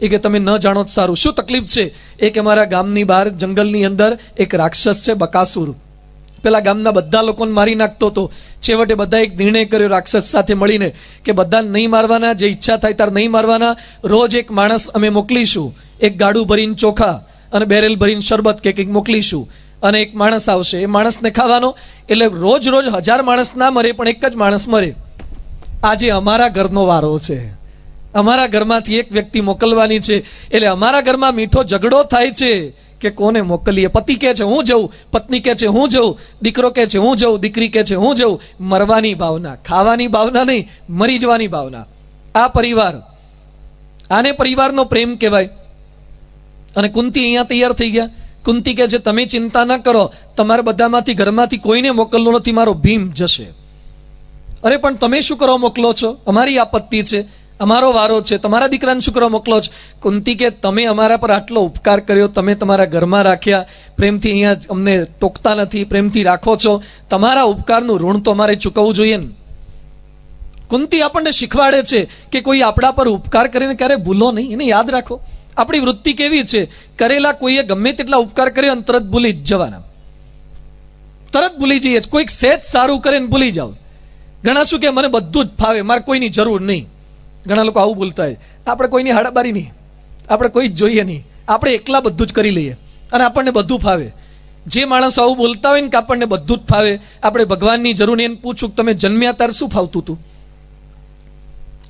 એ કે તમે ન જાણો જ સારું. શું તકલીફ છે? એ કે મારા ગામની બહાર જંગલની અંદર એક રાક્ષસ છે બકાસુર. પેલા ગામના બધા લોકોને મારી નાખતો હતો. છેવટે બધા એક નિર્ણય કર્યો રાક્ષસ સાથે મળીને કે બધા નહીં મારવાના, જે ઈચ્છા થાય તાર નહીં મારવાના. રોજ એક માણસ અમે મોકલીશું, એક ગાડું ભરીને ચોખા અને બેરેલ ભરીને શરબત કે કંઈક મોકલીશું અને એક માણસ આવશે, એ માણસને ખાવાનો. એટલે રોજ રોજ 1000 માણસ ના મરે પણ એક જ માણસ મરે. આજે અમારા ઘરનો વારો છે, અમારા ઘરમાંથી એક વ્યક્તિ મોકલવાની છે. એટલે અમારા ઘરમાં મીઠો ઝઘડો થાય છે કે કોને મોકલીએ. પતિ કહે છે હું જઉં, પત્ની કહે છે હું જઉં, દીકરો કહે છે હું જઉં, દીકરી કહે છે હું જઉં. મરવાની ભાવના, ખાવાની ભાવના નહીં, મરી જવાની ભાવના. આ પરિવાર, આને પરિવારનો પ્રેમ કહેવાય. અને કુંતી અહીંયા તૈયાર થઈ ગયા. કુંતી કહે છે તમે ચિંતા ન કરો, તમારા બધામાંથી ઘરમાંથી કોઈને મોકલવું નથી, મારો ભીમ જશે. અરે પણ તમે શું કરવા મોકલો છો? અમારી આપત્તિ છે, અમારો વારો છે, તમારા દીકરાને શું કરવા મોકલો છો? કુંતી કે તમે અમારા પર આટલો ઉપકાર કર્યો, તમે તમારા ઘરમાં રાખ્યા, પ્રેમથી અહીંયા અમને ટોકતા નથી, પ્રેમથી રાખો છો, તમારા ઉપકારનું ઋણ તો અમારે ચૂકવવું જોઈએ ને. કુંતી આપણને શીખવાડે છે કે કોઈ આપણા પર ઉપકાર કરીને ક્યારે ભૂલો નહીં, એને યાદ રાખો. આપણી વૃત્તિ કેવી છે, કરેલા કોઈએ ગમે તેટલા ઉપકાર કર્યો અને તરત ભૂલી જ જવાના, તરત ભૂલી જઈએ. કોઈક સહેજ સારું કરે ને ભૂલી જાવ. ઘણા શું કે મને બધું જ ફાવે, મારે કોઈની જરૂર નહીં. ઘણા લોકો આવું બોલતા હોય, આપણે કોઈની હાડાબારી નહીં, આપણે કોઈ જ જોઈએ નહીં, આપણે એકલા બધું જ કરી લઈએ અને આપણને બધું ફાવે. જે માણસો આવું બોલતા હોય ને કે આપણને બધું જ ફાવે, આપણે ભગવાનની જરૂર નહીં, એને પૂછું કે તમે જન્મ્યા ત્યારે શું ફાવતું હતું?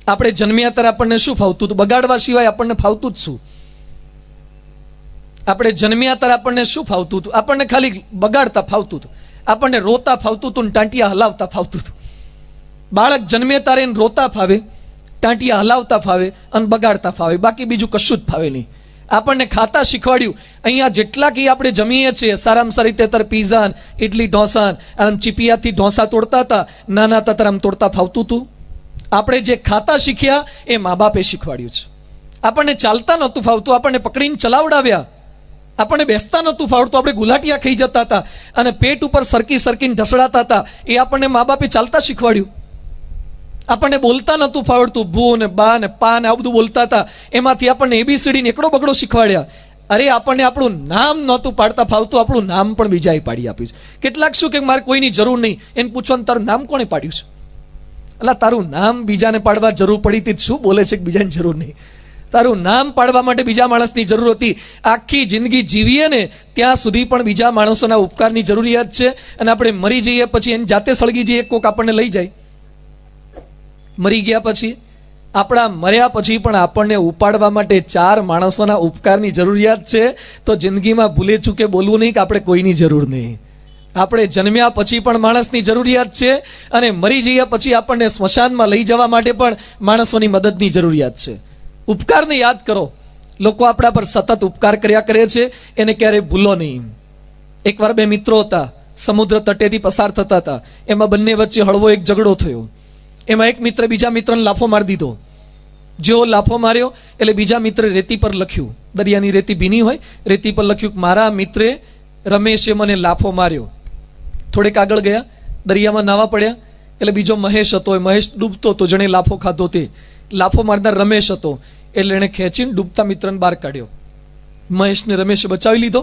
આપણે જન્મ્યા ત્યારે આપણને શું ફાવતું હતું? બગાડવા સિવાય આપણને ફાવતું જ શું? આપણે જન્મ્યા ત્યારે આપણને શું ફાવતું હતું? આપણને ખાલી બગાડતા ફાવતું હતું, આપણને રોતા ફાવતું હતું, ટાંટિયા હલાવતા ફાવતું હતું. બાળક જન્મે ત્યારે એને રોતા ફાવે, ટાંટિયા હલાવતા ફાવે અને બગાડતા ફાવે, બાકી બીજું કશું જ ફાવે નહીં. આપણને ખાતા શીખવાડ્યું. અહીંયા જેટલા કે આપણે જમીએ છીએ સારામાં સારી રીતે ત્યારે પીઝા, ઇડલી, ઢોસા, આમ ચીપિયાથી ઢોસા તોડતા હતા, નાના હતા ત્યારે આમ તોડતા ફાવતું હતું. આપણે જે ખાતા શીખ્યા એ મા બાપે શીખવાડ્યું છે. આપણને ચાલતા નહોતું ફાવતું, આપણને પકડીને ચલાવડાવ્યા. આપણને બેસતા નહોતું ફાવડતું, આપણે ગુલાટિયા ખાઈ જતા હતા અને પેટ ઉપર સરકી સરકીને ઢસડાતા હતા. એ આપણને મા બાપે ચાલતા શીખવાડ્યું. આપણને બોલતા નહોતું ફાવડતું, ભૂ ને બા ને પા ને આ બધું બોલતા હતા, એમાંથી આપણને ABCD ને એકડો બગડો શીખવાડ્યા. અરે આપણને આપણું નામ નહોતું પાડતા ફાવતું, આપણું નામ પણ બીજાએ પાડી આપ્યું છે. કેટલાક શું કે મારે કોઈની જરૂર નહીં, એને પૂછવાનું તારું નામ કોણે પાડ્યું છે? એટલે તારું નામ બીજાને પાડવા જરૂર પડી હતી, શું બોલે છે કે બીજાની જરૂર નહીં? તારું નામ પાડવા માટે બીજા માણસની જરૂર હતી. આખી જિંદગી જીવીએ ને ત્યાં સુધી પણ બીજા માણસોના ઉપકારની જરૂરિયાત છે. અને આપણે મરી જઈએ પછી એને જાતે સળગી જઈએ, કોક આપણને લઈ જાય. મરી ગયા પછી, આપણા મર્યા પછી પણ આપણને ઉપાડવા માટે 4 માણસોના ઉપકારની જરૂરિયાત છે. તો જિંદગીમાં ભૂલે ચૂકે બોલવું નહીં કે આપણે કોઈની જરૂર નહીં. આપણે જન્મ્યા પછી પણ માણસની જરૂરિયાત છે અને મરી જઈએ પછી આપણને સ્મશાનમાં લઈ જવા માટે પણ માણસોની મદદની જરૂરિયાત છે. ઉપકારને યાદ કરો. લોકો આપણા પર સતત ઉપકાર કર્યા કરે છે, એને ક્યારેય ભૂલો નહીં. એકવાર 2 મિત્રો હતા, સમુદ્ર તટેથી પસાર થતા હતા. એમાં બંને વચ્ચે હળવો એક ઝઘડો થયો. એમાં એક મિત્ર બીજા મિત્રને લાફો મારી દીધો. જેવો લાફો માર્યો એટલે બીજા મિત્રે રેતી પર લખ્યું, દરિયાની રેતી ભીની હોય, રેતી પર લખ્યું કે મારા મિત્રે રમેશે મને લાફો માર્યો. થોડેક આગળ ગયા, દરિયામાં નાવા પડ્યા એટલે બીજો મહેશ હતો, એ મહેશ ડૂબતો હતો, જેણે લાફો ખાધો તે લાફો મારનાર રમેશ હતો, એટલે એણે ખેંચીને ડૂબતા મિત્રને બહાર કાઢ્યો. મહેશને રમેશે બચાવી લીધો.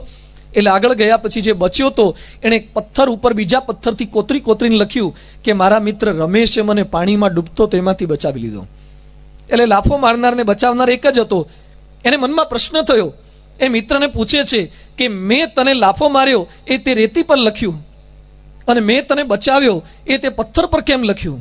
એટલે આગળ ગયા પછી જે બચ્યો હતો એણે એક પથ્થર ઉપર બીજા પથ્થરથી કોતરીને લખ્યું કે મારા મિત્ર રમેશે મને પાણીમાં ડૂબતો તેમાંથી બચાવી લીધો. એટલે લાફો મારનારને બચાવનાર એક જ હતો. એને મનમાં પ્રશ્ન થયો. એ મિત્રને પૂછે છે કે મેં તને લાફો માર્યો એ તે રેતી પર લખ્યું અને મેં તને બચાવ્યો એ તે પથ્થર પર કેમ લખ્યું?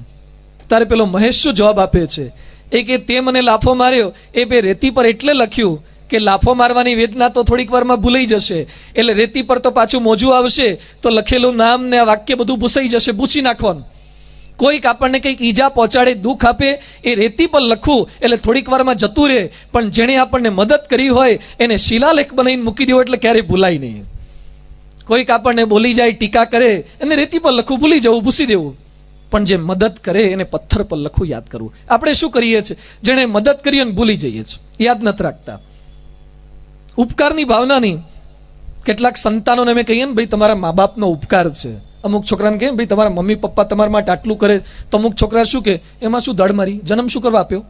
તારે પેલો મહેશ શું જવાબ આપે છે? એ કે તે મને લાફો માર્યો એ બે રેતી પર એટલે લખ્યું કે લાફો મારવાની વેદના તો થોડીક વારમાં ભૂલાઈ જશે, એટલે રેતી પર તો પાછું મોજું આવશે તો લખેલું નામ ને આ વાક્ય બધું ભૂસાઈ જશે, ભૂસી નાખવાનું. કોઈક આપણને કંઈક ઈજા પહોંચાડે, દુઃખ આપે, એ રેતી પર લખવું એટલે થોડીક વારમાં જતું રહે, પણ જેણે આપણને મદદ કરી હોય એને શિલાલેખ બનાવીને મૂકી દેવો એટલે ક્યારેય ભૂલાય નહીં. કોઈક આપણને બોલી જાય, ટીકા કરે, એને રેતી પર લખવું, ભૂલી જવું, ભૂસી દેવું. પણ જે મદદ કરે એને પથ્થર પર લખવું, યાદ કરવું. આપણે શું કરીએ છીએ? જેણે મદદ કરી અને ભૂલી જઈએ છીએ, યાદ નથી રાખતા. ઉપકારની ભાવનાની કેટલાક સંતાનોને અમે કહીએ ને ભાઈ તમારા મા બાપનો ઉપકાર છે. અમુક છોકરાને કહે ભાઈ તમારા મમ્મી પપ્પા તમારા માટે આટલું કરે, તો અમુક છોકરા શું કે એમાં શું દડ મારી, જન્મ શું કરવા આપ્યો?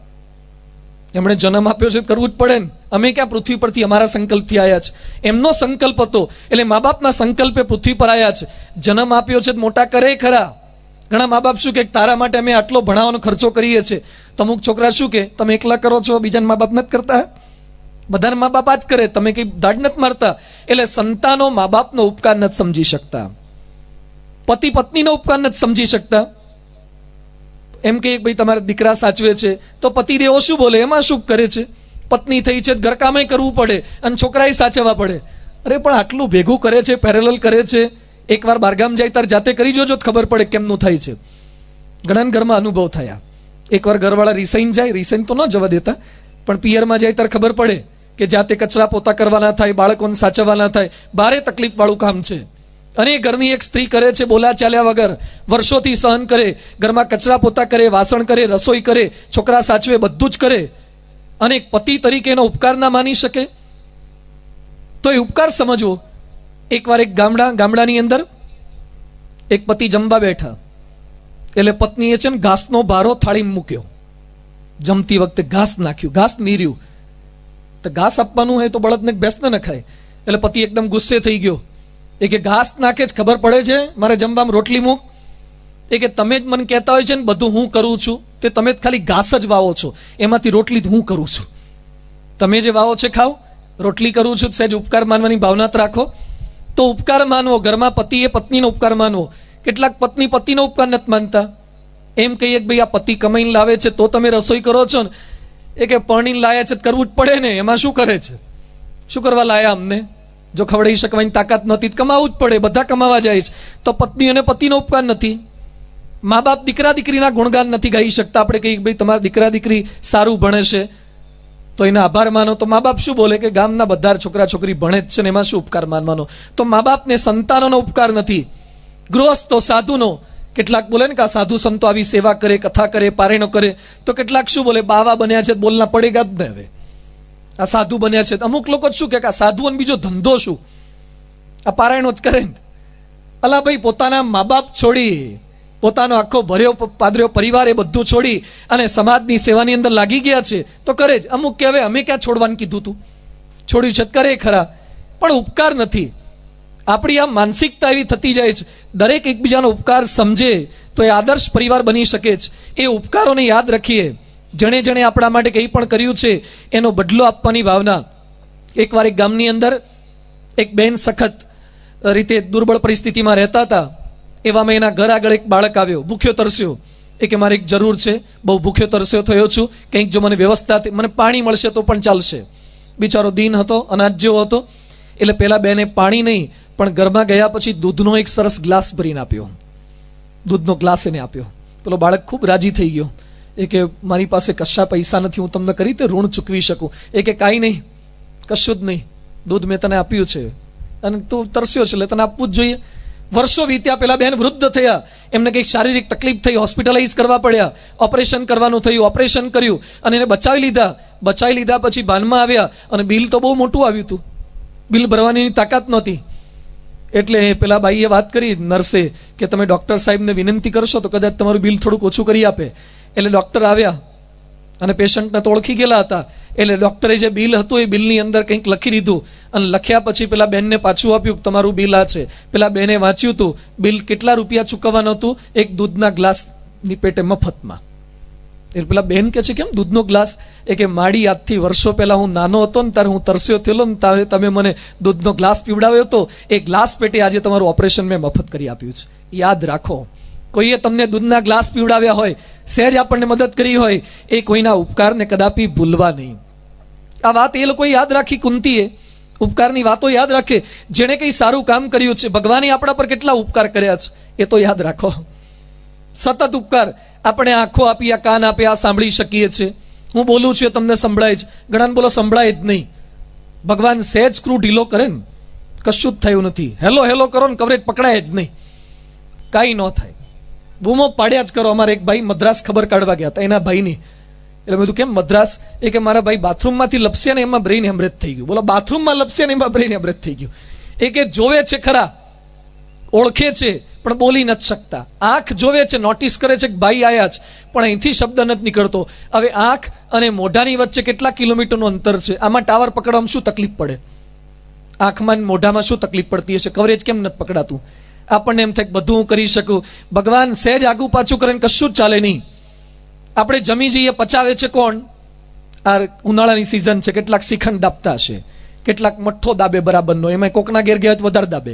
એમણે જન્મ આપ્યો છે કરવું જ પડે ને. અમે ક્યાં પૃથ્વી પરથી અમારા સંકલ્પથી આવ્યા છે? એમનો સંકલ્પ હતો એટલે મા બાપના સંકલ્પે પૃથ્વી પર આવ્યા છે. જન્મ આપ્યો છે મોટા કરે ખરા. ઘણા મા બાપ શું કે તારા માટે અમે આટલો ભણાવવાનો ખર્ચો કરીએ છીએ, તો અમુક છોકરા શું કે તમે એકલા કરો છો, બીજાના મા બાપ નથી કરતા? બધાના મા બાપ આ જ કરે, તમે કઈ દાડ નથી મારતા. એટલે સંતાનો મા બાપનો ઉપકાર નથી સમજી શકતા, પતિ પત્નીનો ઉપકાર નથી સમજી શકતા. એમ કે ભાઈ તમારા દીકરા સાચવે છે તો પતિદેવો શું બોલે, એમાં શું કરે છે? પત્ની થઈ છે, ઘરકામે કરવું પડે અને છોકરાએ સાચવવા પડે. અરે પણ આટલું ભેગું કરે છે, પેરેલલ કરે છે. એકવાર બહારગામ જાય તાર જાતે કરી જોજો, ખબર પડે કેમનું થાય છે. ઘણા ઘરમાં અનુભવ થયા. એકવાર ઘરવાળા રિસાઈન જાય, રિસાઈન તો ન જવા દેતા, પણ પિયરમાં જાય ત્યારે ખબર પડે કે જાતે કચરા પોતા કરવાના થાય, બાળકોને સાચવવાના થાય, ભારે તકલીફ વાળું કામ છે. અને ઘરની એક સ્ત્રી કરે છે બોલા ચાલ્યા વગર, વર્ષોથી સહન કરે, ઘરમાં કચરા પોતા કરે, વાસણ કરે, રસોઈ કરે, છોકરા સાચવે, બધું જ કરે, અને એક પતિ તરીકે એનો ઉપકાર ના માની શકે? તો એ ઉપકાર સમજવો. એકવાર એક ગામડાની અંદર એક પતિ જમવા બેઠા, એટલે પત્નીએ છે ને ઘાસનો ભારો થાળીમાં મૂક્યો. જમતી વખતે ઘાસ નાખ્યું, ઘાસ નીર્યું. તો ઘાસ આપવાનું હોય તો બળદને ભેંસને ન ખાય. એટલે પતિ એકદમ ગુસ્સે થઈ ગયો. એ કે ઘાસ નાખે જ ખબર પડે છે, મારે જમવામાં રોટલી મૂક. એ કે તમે જ મને કહેતા હોય છે ને બધું હું કરું છું, તે તમે જ ખાલી ઘાસ જ વાવો છો, એમાંથી રોટલી હું કરું છું. તમે જે વાવો છે ખાઓ, રોટલી કરું છું. સહેજ ઉપકાર માનવાની ભાવના રાખો. તો ઉપકાર માનવો, ઘરમાં પતિએ પત્નીનો ઉપકાર માનવો. કેટલાક પત્ની પતિનો ઉપકાર નથી માનતા. એમ કહીએ કે ભાઈ આ પતિ કમાઈને લાવે છે તો તમે રસોઈ કરો છો ને, એ કે પરણીને લાયા છે કરવું જ પડે ને, એમાં શું કરે છે? શું કરવા લાયા અમને? જો ખવડાવી શકવાની તાકાત નહોતી તો કમાવું જ પડે, બધા કમાવા જાય છે. તો પત્ની અને પતિનો ઉપકાર નથી. મા બાપ દીકરા દીકરીના ગુણગાન નથી ગાઈ શકતા. આપણે કહીએ ભાઈ તમારા દીકરા દીકરી સારું ભણે છે તો એના આભાર માનો. તો મા બાપ શું બોલે કે ગામના બધા છોકરા છોકરી ભણે જ છે ને, એમાં શું ઉપકાર માનવાનો? તો મા બાપને સંતાનોનો ઉપકાર નથી. ગૃહસ્થો સાધુનો, કેટલાક બોલે ને કે આ સાધુ સંતો આવી સેવા કરે, કથા કરે, પારેણો કરે, તો કેટલાક શું બોલે બાવા બન્યા છે બોલના પડેગા જ ને. હવે આ સાધુ બન્યા છે. અમુક લોકો શું કે આ સાધુ અને બીજો ધંધો શું, આ પારાયણો જ કરે ને. અલા ભાઈ, પોતાના મા બાપ છોડી, પોતાનો આખો ભર્યો પાદર્યો પરિવાર એ બધું છોડી અને સમાજની સેવાની અંદર લાગી ગયા છે તો કરે જ. અમુક કે હવે અમે ક્યાં છોડવાનું કીધું તું, છોડ્યું છે કરે ખરા, પણ ઉપકાર નથી. આપણી આ માનસિકતા એવી થતી જાય છે. દરેક એકબીજાનો ઉપકાર સમજે તો એ આદર્શ પરિવાર બની શકે છે. એ ઉપકારોને યાદ રાખીએ. જેણે જેણે આપણા માટે કંઈ પણ કર્યું છે એનો બદલો આપવાની ભાવના. એકવાર એક ગામની અંદર એક બેન સખત રીતે દુર્બળ પરિસ્થિતિમાં રહેતા હતા. એવામાં એના ઘર આગળ એક બાળક આવ્યો, ભૂખ્યો તરસ્યો. એ કે મારે એક જરૂર છે, બહુ ભૂખ્યો તરસ્યો થયો છું, કંઈક જો મને વ્યવસ્થા, મને પાણી મળશે તો પણ ચાલશે. બિચારો દીન હતો, અનાજ જેવો હતો. એટલે પેલા બેને પાણી નહીં પણ ઘરમાં ગયા પછી દૂધનો એક સરસ ગ્લાસ ભરીને આપ્યો. દૂધનો ગ્લાસ એને આપ્યો. પેલો બાળક ખૂબ રાજી થઈ ગયો. એ કે મારી પાસે કશા પૈસા નથી, હું તમને કરી રીતે ઋણ ચૂકવી શકું. એ કે કાંઈ નહીં, કશું જ નહીં, દૂધ મેં તને આપ્યું છે અને તું તરસ્યો છે એટલે તને આપવું જ જોઈએ. વર્ષો વીત્યા, પેલા બેન વૃદ્ધ થયા, એમને કંઈક શારીરિક તકલીફ થઈ, હોસ્પિટલાઇઝ કરવા પડ્યા, ઓપરેશન કરવાનું થયું, ઓપરેશન કર્યું અને એને બચાવી લીધા. પછી ભાનમાં આવ્યા અને બિલ તો બહુ મોટું આવ્યું હતું, બિલ ભરવાની તાકાત નહોતી. એટલે પેલા બાઈએ વાત કરી નર્સે કે તમે ડૉક્ટર સાહેબને વિનંતી કરશો તો કદાચ તમારું બિલ થોડુંક ઓછું કરી આપે. એટલે ડૉક્ટર આવ્યા અને પેશન્ટને તો ઓળખી ગયેલા હતા. એટલે ડૉક્ટરે જે બિલ હતું એ બિલની અંદર કંઈક લખી દીધું અને લખ્યા પછી પેલા બેનને પાછું આપ્યું કે તમારું બિલ આ છે. પેલા બેને વાંચ્યું હતું બિલ કેટલા રૂપિયા ચૂકવવાનું હતું, એક દૂધના ગ્લાસની પેટે મફતમાં. એટલે પેલા બેન કે છે કેમ દૂધનો ગ્લાસ? એ કે માડી આજથી વર્ષો પહેલા હું નાનો હતો ને ત્યારે હું તરસ્યો થયેલો ને ત્યારે તમે મને દૂધનો ગ્લાસ પીવડાવ્યો હતો, એ ગ્લાસ પેટે આજે તમારું ઓપરેશન મેં મફત કરી આપ્યું છે. યાદ રાખો, કોઈએ તમને દૂધના ગ્લાસ પીવડાવ્યા હોય, સહેજ આપણને મદદ કરી હોય, એ કોઈના ઉપકારને કદાપી ભૂલવા નહીં. આ વાત એ લોકોએ યાદ રાખી, કુંતીએ ઉપકારની વાતો યાદ રાખે. જેણે કંઈ સારું કામ કર્યું છે, ભગવાને આપણા પર કેટલા ઉપકાર કર્યા છે એ તો યાદ રાખો. સતત ઉપકાર. આપણે આંખો આપી, આ કાન આપે, આ સાંભળી શકીએ છીએ. હું બોલું છું તમને સંભળાય જ, ઘણાને બોલો સંભળાય જ નહીં. ભગવાન સહેજ સ્ક્રૂ ઢીલો કરે ને કશું જ થયું નથી. હેલો હેલો કરો ને કવરેજ પકડાય જ નહીં, કાંઈ ન થાય. બૂમો પાડ્યા જ કરો. અમારે એક ભાઈ મદ્રાસ ખબર કાઢવા ગયા હતા, એના ભાઈની. એટલે મેં કીધું કેમ મદ્રાસ? એ કે મારા ભાઈ બાથરૂમમાંથી લપસ્યા ને એમાં બ્રેઇન હેમરેજ થઈ ગયું. બોલો બાથરૂમમાં લપસ્યા ને એમાં બ્રેઇન હેમરેજ થઈ ગયું. એ કે જોવે છે ખરા, ઓળખે છે પણ બોલી નથી શકતા. આંખ જોવે છે, નોટિસ કરે છે કે ભાઈ આયા છે, પણ અહીંથી શબ્દ નથી નીકળતો. હવે આંખ અને મોઢાની વચ્ચે કેટલા કિલોમીટરનું અંતર છે? આમાં ટાવર પકડવામાં શું તકલીફ પડે? આંખમાં મોઢામાં શું તકલીફ પડતી હશે? કવરેજ કેમ નથી પકડાતું? આપણને એમ થાય કે બધું હું કરી શકું. ભગવાન સહેજ આગુ પાછું કરે ને કશું જ ચાલે નહીં. આપણે જમી જઈએ, પચાવે છે કોણ? આ ઉનાળાની સિઝન છે, કેટલાક શ્રીખંડ દાબતા હશે, કેટલાક મઠ્ઠો દાબે બરાબરનો, એમાં કોકના ઘેર ગયા વધારે દાબે,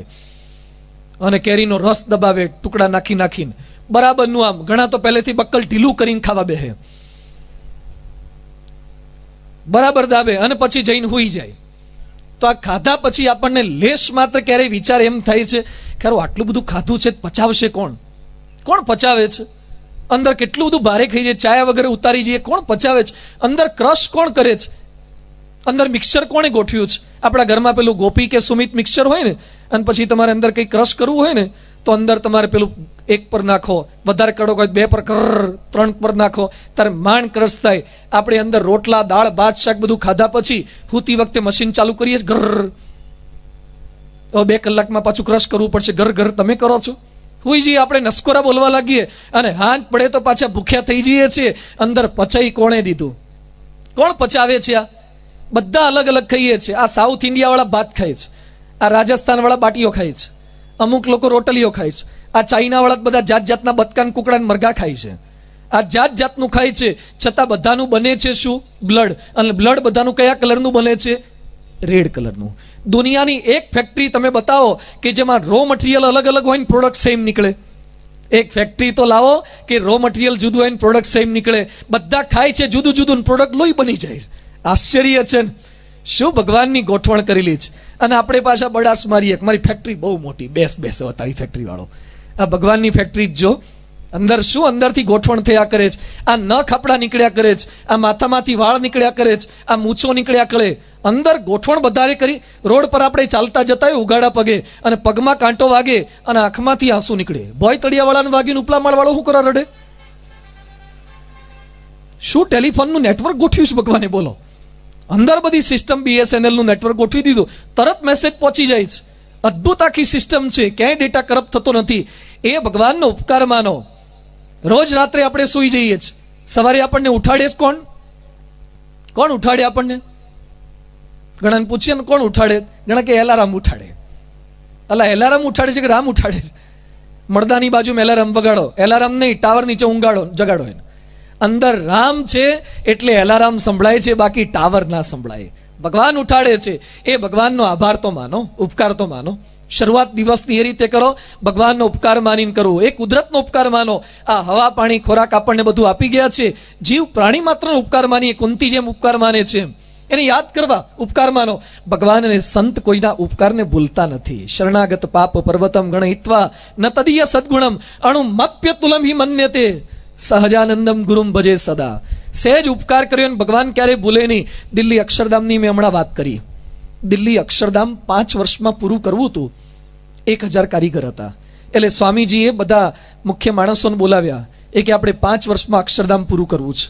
અને કેરીનો રસ દબાવે ટુકડા નાખી નાખીને બરાબરનું. આમ ઘણા તો પહેલેથી બક્કલ ઢીલું કરીને ખાવા બેહે, બરાબર દાબે અને પછી જઈને હુઈ જાય. તો આ ખાધા પછી આપણને લેશ માત્ર ક્યારેય વિચાર એમ થાય છે કે આટલું બધું ખાધું છે, પચાવશે કોણ? કોણ પચાવે છે? અંદર કેટલું બધું ભારે ખાઈ જાય, ચાયા વગેરે ઉતારી જઈએ, કોણ પચાવે છે? અંદર ક્રશ કોણ કરે છે? અંદર મિક્સર કોણે ગોઠવ્યું છે? આપણા ઘરમાં પેલું ગોપી કે સુમિત મિક્સર હોય ને, અને પછી તમારે અંદર કંઈ ક્રશ કરવું હોય ને તો અંદર તમારે પેલું એક પર નાખો, વધારે કડક હોય 2 પર, 3 પર નાખો, તારે માંડ ક્રશ થાય. આપણે અંદર રોટલા, દાળ, ભાત, શાક બધું ખાધા પછી હુતી વખતે મશીન ચાલુ કરીએ ઘર, 2 કલાકમાં પાછું ક્રશ કરવું પડશે. ઘર તમે કરો છો? હુઈ જઈએ આપણે, નસકોરા બોલવા લાગીએ અને હાથ પડે તો પાછા ભૂખ્યા થઈ જઈએ છીએ. અંદર પચાઈ કોણે દીધું? કોણ પચાવે છે? આ બધા અલગ અલગ ખાઈએ છીએ. આ સાઉથ ઇન્ડિયા વાળા ભાત ખાય છે, આ રાજસ્થાન વાળા બાટીઓ ખાય છે, અમુક લોકો રોટલીઓ ખાય છે, આ ચાઇના વાળા બધા જાત જાતના બતકાન કુકડા મરઘા ખાય છે. આ જાત જાતનું ખાય છે, છતાં બધાનું બને છે શું? બ્લડ. અને બ્લડ બધાનું કયા કલરનું બને છે? રેડ કલરનું. દુનિયાની એક ફેક્ટરી તમે બતાવો કે જેમાં રો મટીરિયલ અલગ અલગ હોય ને પ્રોડક્ટ સેમ નીકળે. એક ફેક્ટરી તો લાવો કે રો મટીરિયલ જુદું હોય ને પ્રોડક્ટ સેમ નીકળે. બધા ખાય છે જુદું જુદું, પ્રોડક્ટ લોહી બની જાય. આશ્ચર્ય છે ને, શું ભગવાનની ગોઠવણ કરેલી છે. અને આપણે પાછા બડાસ મારીએ મારી ફેક્ટરી બહુ મોટી, બેસ તારી ફેક્ટરી વાળો. આ ભગવાનની ફેક્ટરી જ જો, અંદર શું અંદરથી ગોઠવણ થયા કરે છે. આ નખ આપણા નીકળ્યા કરે છે, આ માથામાંથી વાળ નીકળ્યા કરે છે, આ મૂછો નીકળ્યા કરે. અંદર ગોઠવણ વધારે કરી. રોડ પર આપણે ચાલતા જતા હોય ઉગાડા પગે અને પગમાં કાંટો વાગે અને આંખમાંથી આંસુ નીકળે. ભોય તળિયાવાળાને વાગીને ઉપલા માળવાળો શું કરવા રડે? શું ટેલિફોનનું નેટવર્ક ગોઠવ્યું છે ભગવાને? બોલો. અંદર બધી સિસ્ટમ BSNL નું નેટવર્ક ગોઠવી દીધું, તરત મેસેજ પહોંચી જાય છે. અદ્ભુત આખી સિસ્ટમ છે, ક્યાંય ડેટા કરપ્ટ થતો નથી. એ ભગવાનનો ઉપકાર માનો. રોજ રાત્રે આપણે સૂઈ જઈએ છીએ, સવારે આપણને ઉઠાડે જ કોણ? કોણ ઉઠાડે આપણને? ઘણાને પૂછીએ ને કોણ ઉઠાડે? ઘણા કે એલારામ ઉઠાડે. અલા એલારામ ઉઠાડે છે કે રામ ઉઠાડે છે? મળદાની બાજુમાં એલારામ વગાડો, એલારામ નહીં, ટાવર નીચે ઊંઘાડો, જગાડો એને. અંદર રામ છે એટલે એલારામ સંભળાય છે, બાકી ટાવર ના સંભળાય. ભગવાન ઉઠાડે છે, એ ભગવાનનો આભાર તો માનો, ઉપકાર તો માનો. શરૂઆત દિવસની એ રીતે કરો, ભગવાનનો ઉપકાર માનીને કરવું. એ કુદરતનો ઉપકાર માનો. આ હવા, પાણી, ખોરાક આપણને બધું આપી ગયા છે. જીવ પ્રાણી માત્રનો ઉપકાર માનીએ, કુંતી જેમ ઉપકાર માને છે એને યાદ કરવા ઉપકાર માનો. ભગવાન અને સંત કોઈના ઉપકારને ભૂલતા નથી. શરણાગત પાપ પર્વતમ ગણયિત્વા ન તદીય સદગુણમ અણુમપ્ય તુલમ હિ મન્યતે સહજાનંદમ ગુરુમ ભજે સદા. સહેજ ઉપકાર કર્યો ને ભગવાન ક્યારેય ભૂલે નહીં. દિલ્હી અક્ષરધામની મેં હમણાં વાત કરી. દિલ્હી અક્ષરધામ 5 વર્ષમાં પૂરું કરવું હતું. 1000 કારીગર હતા. એટલે સ્વામીજીએ બધા મુખ્ય માણસોને બોલાવ્યા. એ કે આપણે 5 વર્ષમાં અક્ષરધામ પૂરું કરવું છે.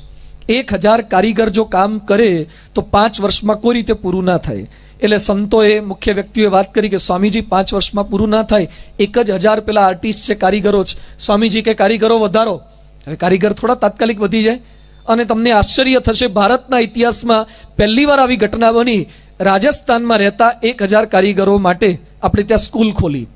1000 કારીગર જો કામ કરે તો 5 વર્ષમાં કોઈ રીતે પૂરું ના થાય. એટલે સંતોએ, મુખ્ય વ્યક્તિઓએ વાત કરી કે સ્વામીજી 5 વર્ષમાં પૂરું ના થાય, 1,000 પેલા આર્ટિસ્ટ છે, કારીગરો છે. સ્વામીજી કે કારીગરો વધારો. હવે કારીગર થોડા તાત્કાલિક વધી જાય? અને તમને આશ્ચર્ય થશે, ભારતના ઇતિહાસમાં પહેલીવાર આવી ઘટના બની. રાજસ્થાનમાં રહેતા 1,000 કારીગરો માટે આપણે ત્યાં સ્કૂલ ખોલી.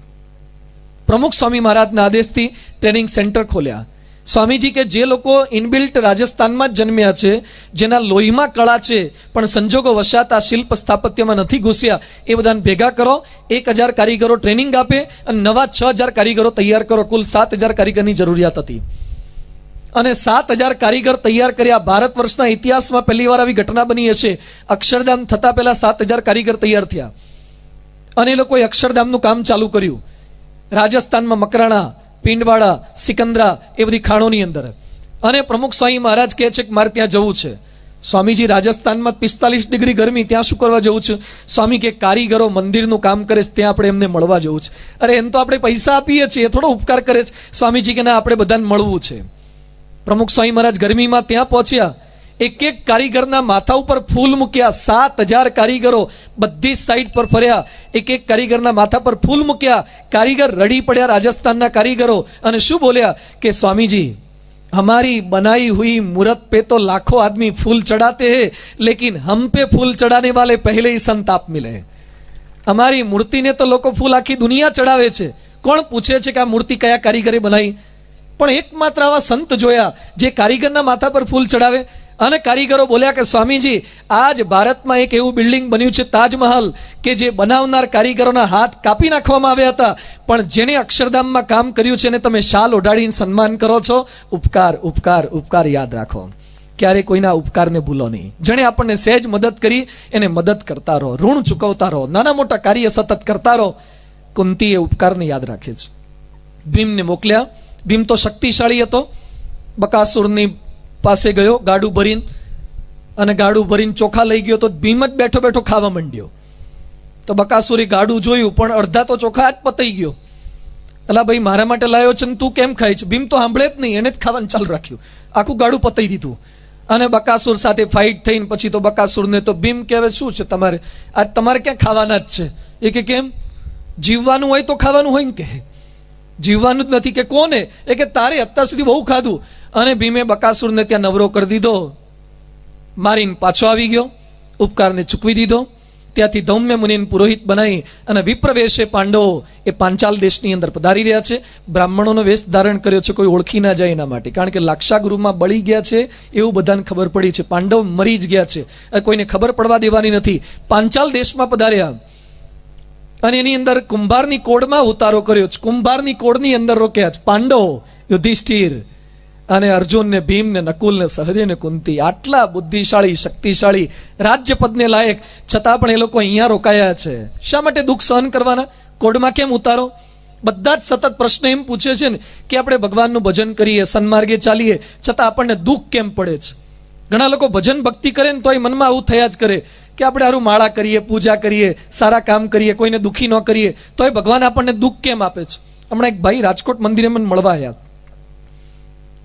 પ્રમુખ સ્વામી મહારાજના આદેશથી ટ્રેનિંગ સેન્ટર ખોલ્યા. સ્વામીજી કે જે લોકો ઇનબિલ્ટ રાજસ્થાનમાં જ જન્મ્યા છે, જેના લોહીમાં કળા છે, પણ સંજોગો વશાત આ શિલ્પ સ્થાપત્યમાં નથી ઘૂસ્યા, એ બધાને ભેગા કરો, 1,000 કારીગરો ટ્રેનિંગ આપે અને નવા 6,000 કારીગરો તૈયાર કરો. કુલ 7,000 કારીગરની જરૂરિયાત હતી અને 7,000 કારીગર તૈયાર કર્યા. ભારત વર્ષના ઇતિહાસમાં પહેલીવાર આવી ઘટના બની હશે. અક્ષરધામ થતા પહેલા 7,000 કારીગર તૈયાર થયા અને એ લોકોએ અક્ષરધામનું કામ ચાલુ કર્યું. રાજસ્થાનમાં મકરાણા, પિંડવાડા, સિકંદરા એ બધી ખાણોની અંદર. અને પ્રમુખ સ્વામી મહારાજ કહે છે કે મારે ત્યાં જવું છે. સ્વામીજી રાજસ્થાનમાં 45 ડિગ્રી ગરમી, ત્યાં શું કરવા જવું છે? સ્વામી કે કારીગરો મંદિરનું કામ કરે છે, ત્યાં આપણે એમને મળવા જવું છે. અરે એમ તો આપણે પૈસા આપીએ છીએ, થોડો ઉપકાર કરે છે. સ્વામીજી કે ના, આપણે બધાને મળવું છે. પ્રમુખ સ્વામી મહારાજ ગરમીમાં ત્યાં પહોંચ્યા. એક એક કારીગરના માથા ઉપર ફૂલ મૂક્યા. 7,000 કારીગરો બધી સાઈડ પર ફર્યા, એક એક કારીગરના માથા પર ફૂલ મૂક્યા. કારીગર રડી પડ્યા, રાજસ્થાનના કારીગરો, અને શું બોલ્યા કે સ્વામીજી, हमारी बनाई हुई मूर्त पे तो लाखों आदमी फूल चढ़ाते हैं, लेकिन हम पे फूल चढ़ाने वाले पहले ही संत आप मिले. हमारी मूर्ति ने तो लोग फूल आखी दुनिया चढ़ावे છે. કોણ પૂછે છે કે આ મૂર્તિ કયા કારીગરે બનાવી? પણ એકમાત્ર આવા સંત જોયા જે કારીગરના માથા પર ફૂલ ચડાવે. અને કારીગરો બોલ્યા કે સ્વામીજી, આજ ભારતમાં એક એવું બિલ્ડિંગ બન્યું છે, તાજમહલ, કે જે બનાવનાર કારીગરોના હાથ કાપી નાખવામાં આવ્યા હતા, પણ જેને અક્ષરધામમાં કામ કર્યું છે એને તમે શાલ ઓઢાડીને સન્માન કરો છો. ઉપકાર, ઉપકાર, ઉપકાર યાદ રાખો. ક્યારે કોઈના ઉપકારને ભૂલો નહીં. જેણે આપણને સહેજ મદદ કરી એને મદદ કરતા રહો, ઋણ ચૂકવતા રહો, નાના મોટા કાર્ય સતત કરતા રહો. કુંતી એ ઉપકારને યાદ રાખે છે. ભીમને મોકલ્યા. ભીમ તો શક્તિશાળી હતો. બકાસુરની પાસે ગયો ગાડું ભરીને, અને ગાડું ભરીને ચોખા લઈ ગયો તો ભીમ જ બેઠો બેઠો ખાવા માંડ્યો. તો બકાસુરી ગાડું જોયું, પણ અડધા તો ચોખા જ પતાઈ ગયો. અલા ભાઈ, મારા માટે લાવ્યો છે ને તું કેમ ખાય છે? ભીમ તો સાંભળે જ નહીં, એને જ ખાવાનું ચાલુ રાખ્યું. આખું ગાડું પતાઈ દીધું. અને બકાસુર સાથે ફાઇટ થઈને પછી તો બકાસુરને તો ભીમ કહેવે, શું છે તમારે, આજ તમારે ક્યાં ખાવાના જ છે? એ કે કેમ? જીવવાનું હોય તો ખાવાનું હોય ને, કે જીવવાનું જ નથી કે કોને? એ કે તારે અત્યાર સુધી બહુ ખાધું. અને ભીમે બકાસુરને ત્યાં નવરો કરી દીધો, મારીને પાછો આવી ગયો, ઉપકારને ચૂકવી દીધો. ત્યાંથી ધૌમ્ય મુનિને પુરોહિત બનાવી અને વિપ્રવેશે પાંડવો એ પાંચાલ દેશની અંદર પધારી રહ્યા છે. બ્રાહ્મણોનો વેશ ધારણ કર્યો છે, કોઈ ઓળખી ના જાય એના માટે, કારણ કે લાક્ષાગૃહમાં બળી ગયા છે એવું બધાને ખબર પડી છે. પાંડવ મરી જ ગયા છે, કોઈને ખબર પડવા દેવાની નથી. પાંચાલ દેશમાં પધાર્યા અને એની અંદર કુંભારની કોડમાં ઉતારો કર્યો છે. કુંભારની કોડની અંદર રોક્યા છે પાંડવો, યુધિષ્ઠિર અને અર્જુન ને ભીમ ને નકુલ ને સહદેવ ને કુંતી. આટલા બુદ્ધિશાળી, શક્તિશાળી, રાજ્યપદને લાયક, છતાં પણ એ લોકો અહીંયા રોકાયા છે. શા માટે દુઃખ સહન કરવાના? કોડમાં કેમ ઉતારો? બધા જ સતત પ્રશ્ન એમ પૂછે છે ને કે આપણે ભગવાનનું ભજન કરીએ, સન્માર્ગે ચાલીએ, છતાં આપણને દુઃખ કેમ પડે છે? ઘણા લોકો ભજન ભક્તિ કરે ને તોય મનમાં આવું થયા જ કરે કે આપણે હારું માળા કરીએ, પૂજા કરીએ, સારા કામ કરીએ, કોઈને દુઃખી ન કરીએ, તોય ભગવાન આપણને દુઃખ કેમ આપે છે? હમણાં એક ભાઈ રાજકોટ મંદિરે મને મળવા આવ્યા.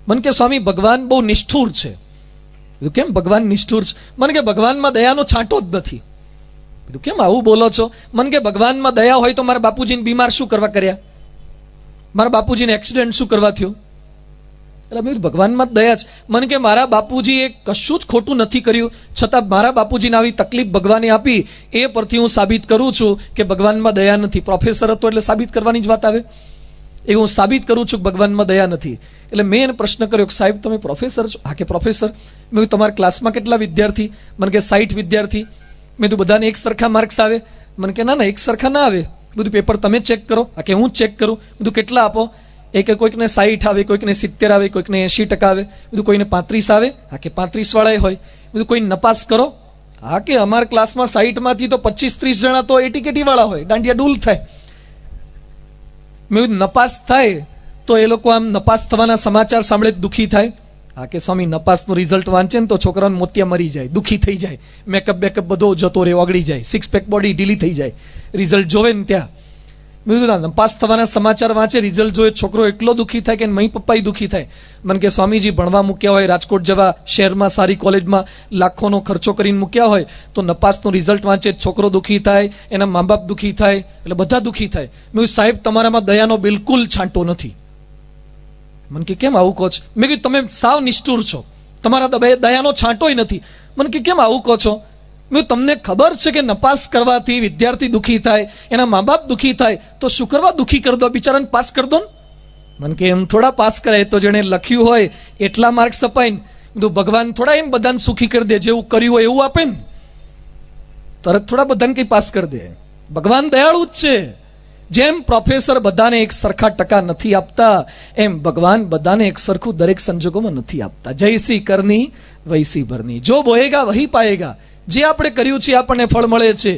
મને કે સ્વામી, ભગવાન બહુ નિષ્ઠુર છે. કીધું કેમ ભગવાન નિષ્ઠુર છે? મને કે ભગવાનમાં દયાનો છાંટો જ નથી. કીધું કેમ આવું બોલો છો? મને કે ભગવાનમાં દયા હોય તો મારા બાપુજીને બીમાર શું કરવા કર્યા? મારા બાપુજીને એક્સિડન્ટ શું કરવા થયો? એટલે મેં ભગવાનમાં દયા છે. મને કે મારા બાપુજીએ કશું જ ખોટું નથી કર્યું, છતાં મારા બાપુજીને આવી તકલીફ ભગવાને આપી, એ પરથી હું સાબિત કરું છું કે ભગવાનમાં દયા નથી. પ્રોફેસર હતો એટલે સાબિત કરવાની જ વાત આવે. એ હું સાબિત કરું છું કે ભગવાનમાં દયા નથી. એટલે મેં એને પ્રશ્ન કર્યો કે સાહેબ તમે પ્રોફેસર છો? હા કે પ્રોફેસર. મેં કીધું તમારા ક્લાસમાં કેટલા વિદ્યાર્થી? મને કે 60 વિદ્યાર્થી. મેં કીધું બધાને એક સરખા માર્ક્સ આવે? મને કે ના ના, એક સરખા ના આવે. બધું પેપર તમે ચેક કરો. હા કે હું ચેક કરું. બધું કેટલા આપો? એ કે કોઈકને 60 આવે, કોઈકને 70 આવે, કોઈકને 80% આવે. બધું કોઈને 35 આવે. હા કે 35 વાળા હોય. બધું કોઈ નપાસ કરો. હા કે અમારા ક્લાસમાં 60 માંથી તો 25-30 જણા તો 80-80 વાળા હોય, દાંડિયા ડૂલ થાય. મેં નપાસ થાય તો એ લોકો આમ નપાસ થવાના સમાચાર સાંભળે દુઃખી થાય. હા કે સ્વામી, નપાસનું રિઝલ્ટ વાંચે ને તો છોકરાને મોતિયા મરી જાય, દુઃખી થઈ જાય, મેકઅપ બેકઅપ બધો જતો રહે, ઓગળી જાય, 6 પેક બોડી ઢીલી થઈ જાય રિઝલ્ટ જોવે ને ત્યાં. મેં કીધું નપાસ થવાના સમાચાર વાંચે, રિઝલ્ટ જોઈએ, છોકરો એટલો દુઃખી થાય કે મમ્મી પપ્પા દુઃખી થાય. મને કે સ્વામીજી ભણવા મૂક્યા હોય રાજકોટ જેવા શહેરમાં સારી કોલેજમાં લાખોનો ખર્ચો કરીને મૂક્યા હોય તો નપાસનું રિઝલ્ટ વાંચે છોકરો દુઃખી થાય, એના મા બાપ દુઃખી થાય, એટલે બધા દુઃખી થાય. મેં કીધું સાહેબ તમારામાં દયાનો બિલકુલ છાંટો નથી. મને કે કેમ આવું કહો છો? મેં કીધું તમે સાવ નિષ્ઠુર છો, તમારા દયાનો છાંટોય નથી. મને કે કેમ આવું કહો છો? મેં તમને ખબર છે કે નપાસ કરવાથી વિદ્યાર્થી દુઃખી થાય, એના મા બાપ દુઃખી થાય, તો શું કરવા દુઃખી કરી દો, બિચારાને પાસ કરી દો ને. મને કે એમ થોડા પાસ કરાય, તો જેણે લખ્યું હોય એટલા માર્ક અપાય. બધું ભગવાન થોડા એમ બધાને સુખી કરી દે, જેવું કર્યું હોય એવું આપે ને, તરત થોડા બધાને કઈ પાસ કરી દે. ભગવાન દયાળુ જ છે. જેમ પ્રોફેસર બધાને એક સરખા ટકા નથી આપતા, એમ ભગવાન બધાને એક સરખું દરેક સંજોગોમાં નથી આપતા. જૈસી કરની વૈસી ભરની, જો બોએગા વહી પાએગા. જે આપણે કર્યું છે આપણને ફળ મળે છે.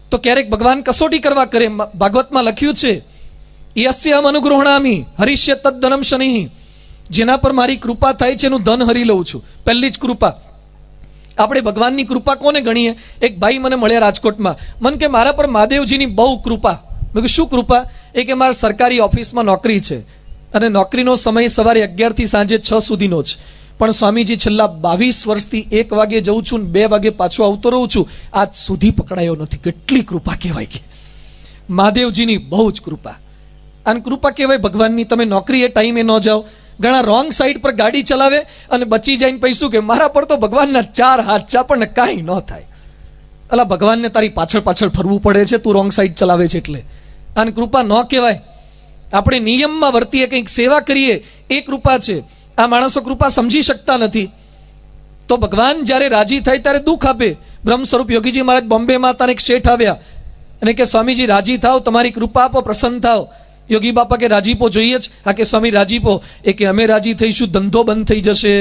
તો ક્યારેક ભગવાન કસોટી કરવા કરે. ભાગવતમાં લખ્યું છે યસ્યહમ અનુગૃહણામિ હરિષ્ય તદ્ધનમ શનિ. જેના પર મારી કૃપા થાય છે એનું ધન હરી લઉં છું. પહેલી જ કૃપા. આપણે ભગવાનની કૃપા કોને ગણીએ? એક ભાઈ મને મળ્યા રાજકોટમાં, મને કે મારા પર મહાદેવજીની બહુ કૃપા. મેં કીધું શું કૃપા? એ કે મારા સરકારી ઓફિસમાં નોકરી છે અને નોકરીનો સમય સવારે 11 થી સાંજે 6 સુધીનો જ. પણ સ્વામીજી છેલ્લા 22 વર્ષથી 1 વાગે જઉં છું ને 2 વાગે પાછો આવતો રહું છું, આજ સુધી પકડાયો નથી. કેટલી કૃપા કહેવાય કે મહાદેવજીની બહુ જ કૃપા. અને કૃપા કહેવાય ભગવાનની. તમે નોકરી એ ટાઈમે ન જાઓ, ઘણા રોંગ સાઈડ પર ગાડી ચલાવે અને બચી જાય ને પૈસું કે મારા પર તો ભગવાનના 4 હાથ છે, આપણને કાંઈ ન થાય. અલા ભગવાનને તારી પાછળ પાછળ ફરવું પડે છે, તું રોંગ સાઈડ ચલાવે છે એટલે. અને કૃપા ન કહેવાય. આપણે નિયમમાં વર્તીએ, કંઈક સેવા કરીએ, એ કૃપા છે. આ માણસો કૃપા સમજી શકતા નથી. તો ભગવાન જ્યારે રાજી થાય ત્યારે દુઃખ આપે. બ્રહ્મ સ્વરૂપ યોગીજી મહારાજ બોમ્બેમાં તારે એક શેઠ આવ્યા અને કે સ્વામીજી રાજી થાવ, તમારી કૃપા આપો, પ્રસન્ન થાવ. યોગી બાપા કે રાજીપો જોઈએ જ? હા કે સ્વામી રાજીપો. એ કે અમે રાજી થઈશું, ધંધો બંધ થઈ જશે,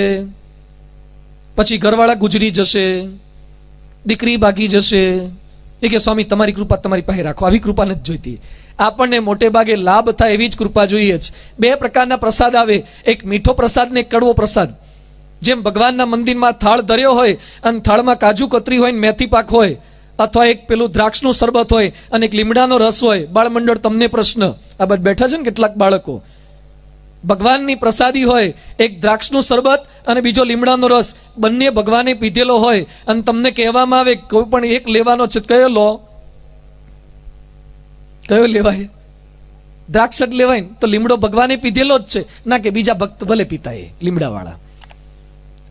પછી ઘરવાળા ગુજરી જશે, દીકરી ભાગી જશે. એ કે સ્વામી તમારી કૃપા તમારી પાસે રાખો, આવી કૃપા નથી જોઈતી. આપણને મોટે ભાગે લાભ થાય એવી જ કૃપા જોઈએ જ. 2 પ્રકારના પ્રસાદ આવે, એક મીઠો પ્રસાદ ને એક કડવો પ્રસાદ. જેમ ભગવાનના મંદિરમાં થાળ ધર્યો હોય અને થાળમાં કાજુ કતરી હોય ને મેથી પાક હોય, અથવા એક પેલું દ્રાક્ષનું શરબત હોય અને એક લીમડાનો રસ હોય. બાળમંડળ તમને પ્રશ્ન, આ બધા બેઠા છે ને કેટલાક બાળકો, ભગવાનની પ્રસાદી હોય, એક દ્રાક્ષનું શરબત અને બીજો લીમડાનો રસ, બંને ભગવાને પીધેલો હોય અને તમને કહેવામાં આવે કોઈ પણ એક લેવાનો છે, કયો લો? કયો લેવાય? દ્રાક્ષ જ લેવાય ને? તો લીમડો ભગવાને પીધેલો જ છે, ના કે બીજા ભક્ત ભલે પીતા એ લીમડા વાળા.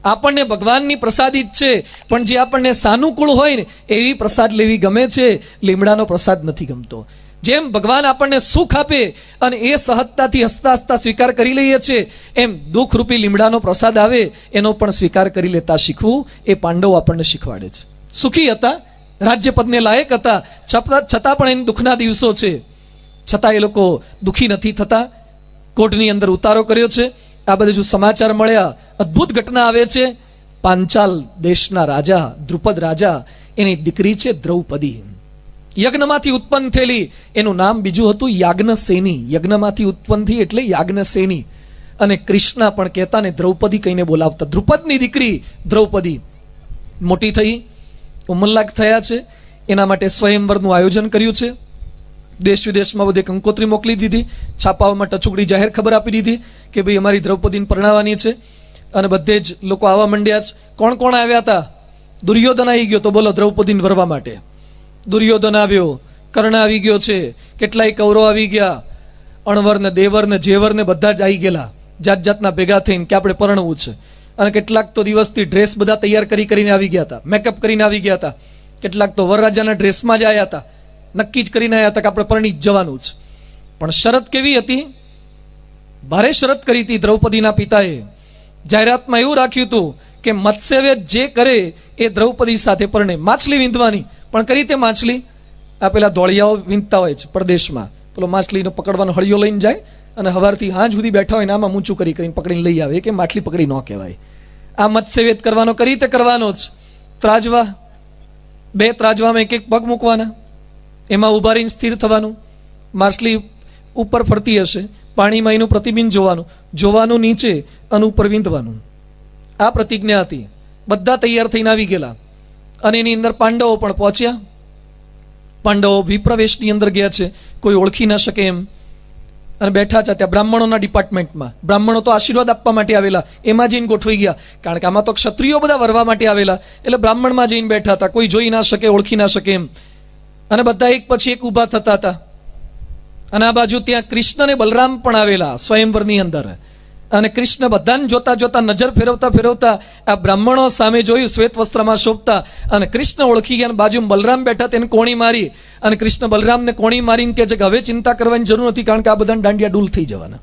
આપણને ભગવાનની પ્રસાદી જ છે, પણ જે આપણને સાનુકૂળ હોય ને એવી પ્રસાદ લેવી ગમે છે, લીમડાનો પ્રસાદ નથી ગમતો. જેમ ભગવાન આપણને સુખ આપે અને એ સહજતાથી હસતા હસતા સ્વીકાર કરી લઈએ છીએ, એમ દુઃખરૂપી લીમડાનો પ્રસાદ આવે એનો પણ સ્વીકાર કરી લેતા શીખવું એ પાંડવો આપણને શીખવાડે છે. સુખી હતા, રાજ્યપદને લાયક હતા, છતાં પણ એને દુઃખના દિવસો છે, છતાં એ લોકો દુઃખી નથી થતા. કોર્ટની અંદર ઉતારો કર્યો છે. આ બધું જો સમાચાર મળ્યા, અદ્ભુત ઘટના આવે છે. પાંચાલ દેશના રાજા દ્રુપદ રાજા, એની દીકરી છે દ્રૌપદી. યજ્ઞમાંથી ઉત્પન્ન થયેલી, એનું નામ બીજું હતું યાજ્ઞસેની. યજ્ઞમાંથી ઉત્પન્ન થઈ એટલે યાજ્ઞસેની. અને કૃષ્ણ પણ કહેતા ને દ્રૌપદી કહીને બોલાવતા. દ્રુપદની દીકરી દ્રૌપદી મોટી થઈ, ઉંમરલાયક થયા છે. એના માટે સ્વયંવરનું આયોજન કર્યું છે. દેશ વિદેશમાં બધે કંકોત્રી મોકલી દીધી, છાપાઓમાં ટચુકડી જાહેર ખબર આપી દીધી કે ભાઈ અમારી દ્રૌપદીને પરણાવવાની છે. અને બધે જ લોકો આવવા માંડ્યા છે. કોણ કોણ આવ્યા હતા? દુર્યોધન આવી ગયો તો બોલો દ્રૌપદીને વરવા માટે. દુર્યોધન આવ્યો, કર્ણ આવી ગયો છે, કેટલાય કૌરવ આવી ગયા, અણવર ને દેવર ને જેવર ને બધા જ આવી ગયેલા, જાત જાતના ભેગા થઈને કે આપણે પરણવું છે. અને કેટલાક તો દિવસથી ડ્રેસ બધા તૈયાર કરીને આવી ગયા હતા, મેકઅપ કરીને આવી ગયા હતા. કેટલાક તો વરરાજાના ડ્રેસમાં જ આવ્યા હતા, નક્કી જ કરીને આવ્યા હતા કે આપણે પરણી જ જવાનું છે. પણ શરત કેવી હતી? ભારે શરત કરી હતી દ્રૌપદીના પિતાએ. જાહેરાતમાં એવું રાખ્યું હતું કે મત્સ્યવેદ જે કરે એ દ્રૌપદી સાથે પરણે. માછલી વીંધવાની, પણ કરી તે માછલી, આ પેલા ધોળિયાઓ વીંધતા હોય છે પરદેશમાં, પેલો માછલીનો પકડવાનો હળિયો લઈને જાય અને સવારથી હાંજ સુધી બેઠા હોય ને આમાં ઊંચું કરીને પકડીને લઈ આવે, કે માછલી પકડી ન કહેવાય. આ મત્સ્યવેદ કરવાનો કરી તે કરવાનો જ. ત્રાજવા, 2 ત્રાજવામાં એક પગ મૂકવાના, એમાં ઉભા રહીને સ્થિર થવાનું. માછલી ઉપર ફરતી હશે, પાણીમાં એનું પ્રતિબિંબ જોવાનું નીચે અને ઉપર વીંધવાનું. આ પ્રતિજ્ઞા હતી. બધા તૈયાર થઈને આવી ગયેલા અને એની અંદર પાંડવો પણ પહોંચ્યા. પાંડવો વિપ્રવેશની અંદર ગયા છે. કોઈ ઓળખી ન શકે એમ. અને બેઠા છે ત્યાં બ્રાહ્મણોના ડિપાર્ટમેન્ટમાં. બ્રાહ્મણો તો આશીર્વાદ આપવા માટે આવેલા, એમાં જઈને ગોઠવાઈ ગયા, કારણ કે આમાં તો ક્ષત્રિયો બધા વરવા માટે આવેલા, એટલે બ્રાહ્મણમાં જઈને બેઠા હતા. કોઈ જોઈ ના શકે, ઓળખી ના શકે એમ. અને બધા એક પછી એક ઊભા થતા હતા. અને આ બાજુ ત્યાં કૃષ્ણ અને બલરામ પણ આવેલા સ્વયંવરની અંદર. અને કૃષ્ણ બધાને જોતા જોતા નજર ફેરવતા ફેરવતા આ બ્રાહ્મણો સામે જોયું, શ્વેત વસ્ત્રમાં શોભતા. અને કૃષ્ણ ઓળખી ગયા. બાજુમાં બલરામ બેઠા, તેને કોણી મારી. અને કૃષ્ણ બલરામને કોણી મારીને કહે છે કે હવે ચિંતા કરવાની જરૂર નથી, કારણ કે આ બધાને દાંડિયા ડૂલ થઈ જવાના.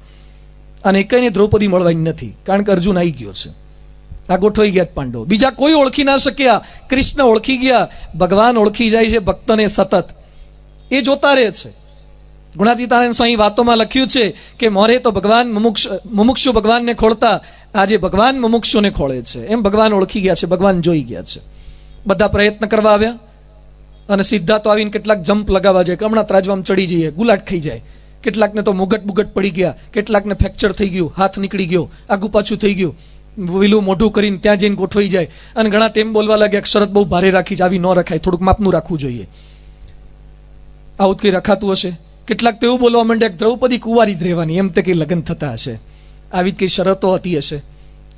અને એકને દ્રૌપદી મળવાની નથી, કારણ કે અર્જુન આવી ગયો છે. આ ગોઠવાઈ ગયા પાંડવો. બીજા કોઈ ઓળખી ના શક્યા. કૃષ્ણ ઓળખી ગયા. ભગવાન ઓળખી જાય છે ભક્તને સતત, એ જોતા રહે છે. ગુણાતીતાનંદ સ્વામી વાતોમાં લખ્યું છે કે મોરે તો ભગવાન મુમુક્ષુ ભગવાનને ખોળતા, આજે ભગવાન મુમુક્ષુને ખોળે છે. એમ ભગવાન ઓળખી ગયા છે, ભગવાન જોઈ ગયા છે. બધા પ્રયત્ન કરવા આવ્યા અને સીધા તો આવીને કેટલાક જમ્પ લગાવવા જાય કે હમણાં ત્રાજવામાં ચડી જઈએ, ગુલાટ ખાઈ જાય. કેટલાકને તો મુગટ બુગટ પડી ગયા, કેટલાકને ફ્રેક્ચર થઈ ગયું, હાથ નીકળી ગયો, આગુ પાછું થઈ ગયું, વિલું મોઢું કરીને ત્યાં જઈને ગોઠવાઈ જાય. અને ઘણા તેમ બોલવા લાગ્યા કે શરત બહુ ભારે રાખી છે, આવી ન રખાય, થોડુંક માપનું રાખવું જોઈએ. આવું કંઈ રખાતું હશે? કેટલાક તો એવું બોલવા માંડ્યા કે દ્રૌપદી કુંવારી જ રહેવાની, એમ તે કંઈ લગ્ન થતા હશે, આવી જ કઈ શરતો હતી હશે,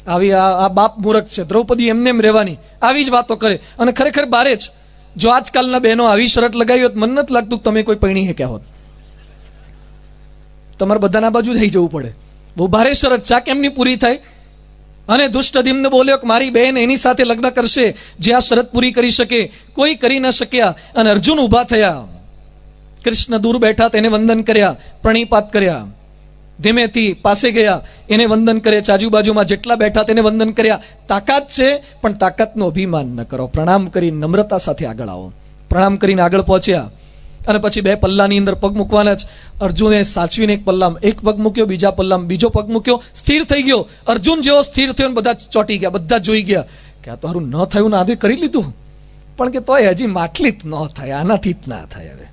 આવી આ બાપ મૂરખ છે, દ્રૌપદી એમને એમ રહેવાની, આવી જ વાતો કરે. અને ખરેખર બારે જ જો આજકાલના બહેનો આવી શરત લગાવી હોત, મને નથી લાગતું તમે કોઈ પૈણી હેક્યા હોત. તમારે બધાના બાજુ થઈ જવું પડે. બહુ ભારે શરત છે, કેમની પૂરી થાય? અને દુષ્ટધીમને બોલ્યો કે મારી બહેન એની સાથે લગ્ન કરશે જે આ શરત પૂરી કરી શકે. કોઈ કરી ન શક્યા. અને અર્જુન ઊભા થયા. કૃષ્ણ દૂર બેઠા, તેને વંદન કર્યા, પ્રણિપાત કર્યા. ધીમેથી પાસે ગયા, એને વંદન કરે. આજુબાજુમાં જેટલા બેઠા તેને વંદન કર્યા. તાકાત છે, પણ તાકાતનો અભિમાન ન કરો. પ્રણામ કરી નમ્રતા સાથે આગળ આવો. પ્રણામ કરીને આગળ પહોંચ્યા. અને પછી બે પલ્લાની અંદર પગ મૂકવાના જ. અર્જુને સાચવીને એક પલ્લામાં એક પગ મૂક્યો, બીજા પલ્લામાં બીજો પગ મૂક્યો, સ્થિર થઈ ગયો. અર્જુન જેવો સ્થિર થયો, બધા ચોંટી ગયા, બધા જોઈ ગયા કે આ તો હારું ન થયું ને, આદે કરી લીધું. પણ કે તોય હજી માટલી જ ન થાય, આનાથી જ ના થાય. હવે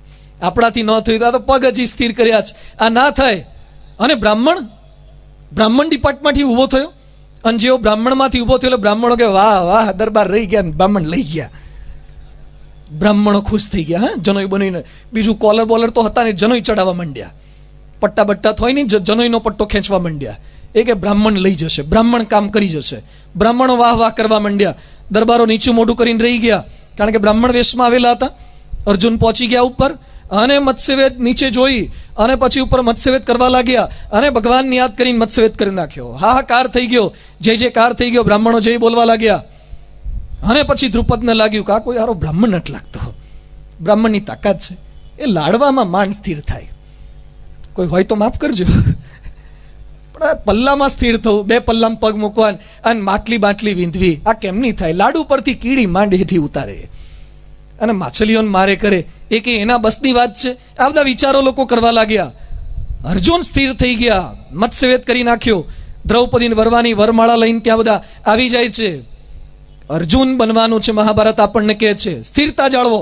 આપણાથી ન થયું તો પગ હજી સ્થિર કર્યા છે, આ ના થાય. અને બ્રાહ્મણ ડિપાર્ટમેન્ટથી ઊભો થયો. અને જેવો બ્રાહ્મણમાંથી ઊભો થયો, બ્રાહ્મણો કે વાહ વાહ, દરબાર રહી ગયા, બ્રાહ્મણ લઈ ગયા. બ્રાહ્મણો ખુશ થઈ ગયા. હા, જનોઈ બનીને બીજું કોલર બોલર તો હતા ને, જનોઈ ચડાવવા માંડ્યા. પટ્ટા બટ્ટા થોય નહીં, જનોઈનો પટ્ટો ખેંચવા માંડ્યા. એ કે બ્રાહ્મણ લઈ જશે, બ્રાહ્મણ કામ કરી જશે. બ્રાહ્મણો વાહ વાહ કરવા માંડ્યા. દરબારો નીચું મોઢું કરીને રહી ગયા, કારણ કે બ્રાહ્મણ વેશમાં આવેલા હતા. અર્જુન પહોંચી ગયા ઉપર, અને મત્સ્યવેદ નીચે જોઈ, અને પછી ઉપર મત્સ્યવેદ કરવા લાગ્યા. અને ભગવાનને યાદ કરીને મત્સ્યવેદ કરી નાખ્યો. હાહાકાર થઈ ગયો, જે કાર થઈ ગયો. બ્રાહ્મણો જય બોલવા લાગ્યા. અને પછી દ્રુપદને લાગ્યું કે આ કોઈ હારો બ્રાહ્મણ નથી લાગતો. બ્રાહ્મણની તાકાત છે, એ લાડવામાં માંડ સ્થિર થાય. કોઈ હોય તો માફ કરજો, પણ પલ્લામાં સ્થિર થવું, બે પલ્લામાં પગ મૂકવા અને માટલી બાટલી વીંધવી, આ કેમ નહીં થાય? લાડુ પરથી કીડી માંડ હેઠી ઉતારે અને માછલીઓને મારે કરે, એ કે એના બસની વાત છે? આ બધા વિચારો લોકો કરવા લાગ્યા. અર્જુન સ્થિર થઈ ગયા, મત્સ્યવેદ કરી નાખ્યો. દ્રૌપદીને વરવાની વરમાળા લઈને ત્યાં બધા આવી જાય છે. અર્જુન બનવાનું છે, મહાભારત આપણને કહે છે. સ્થિરતા જાળવો.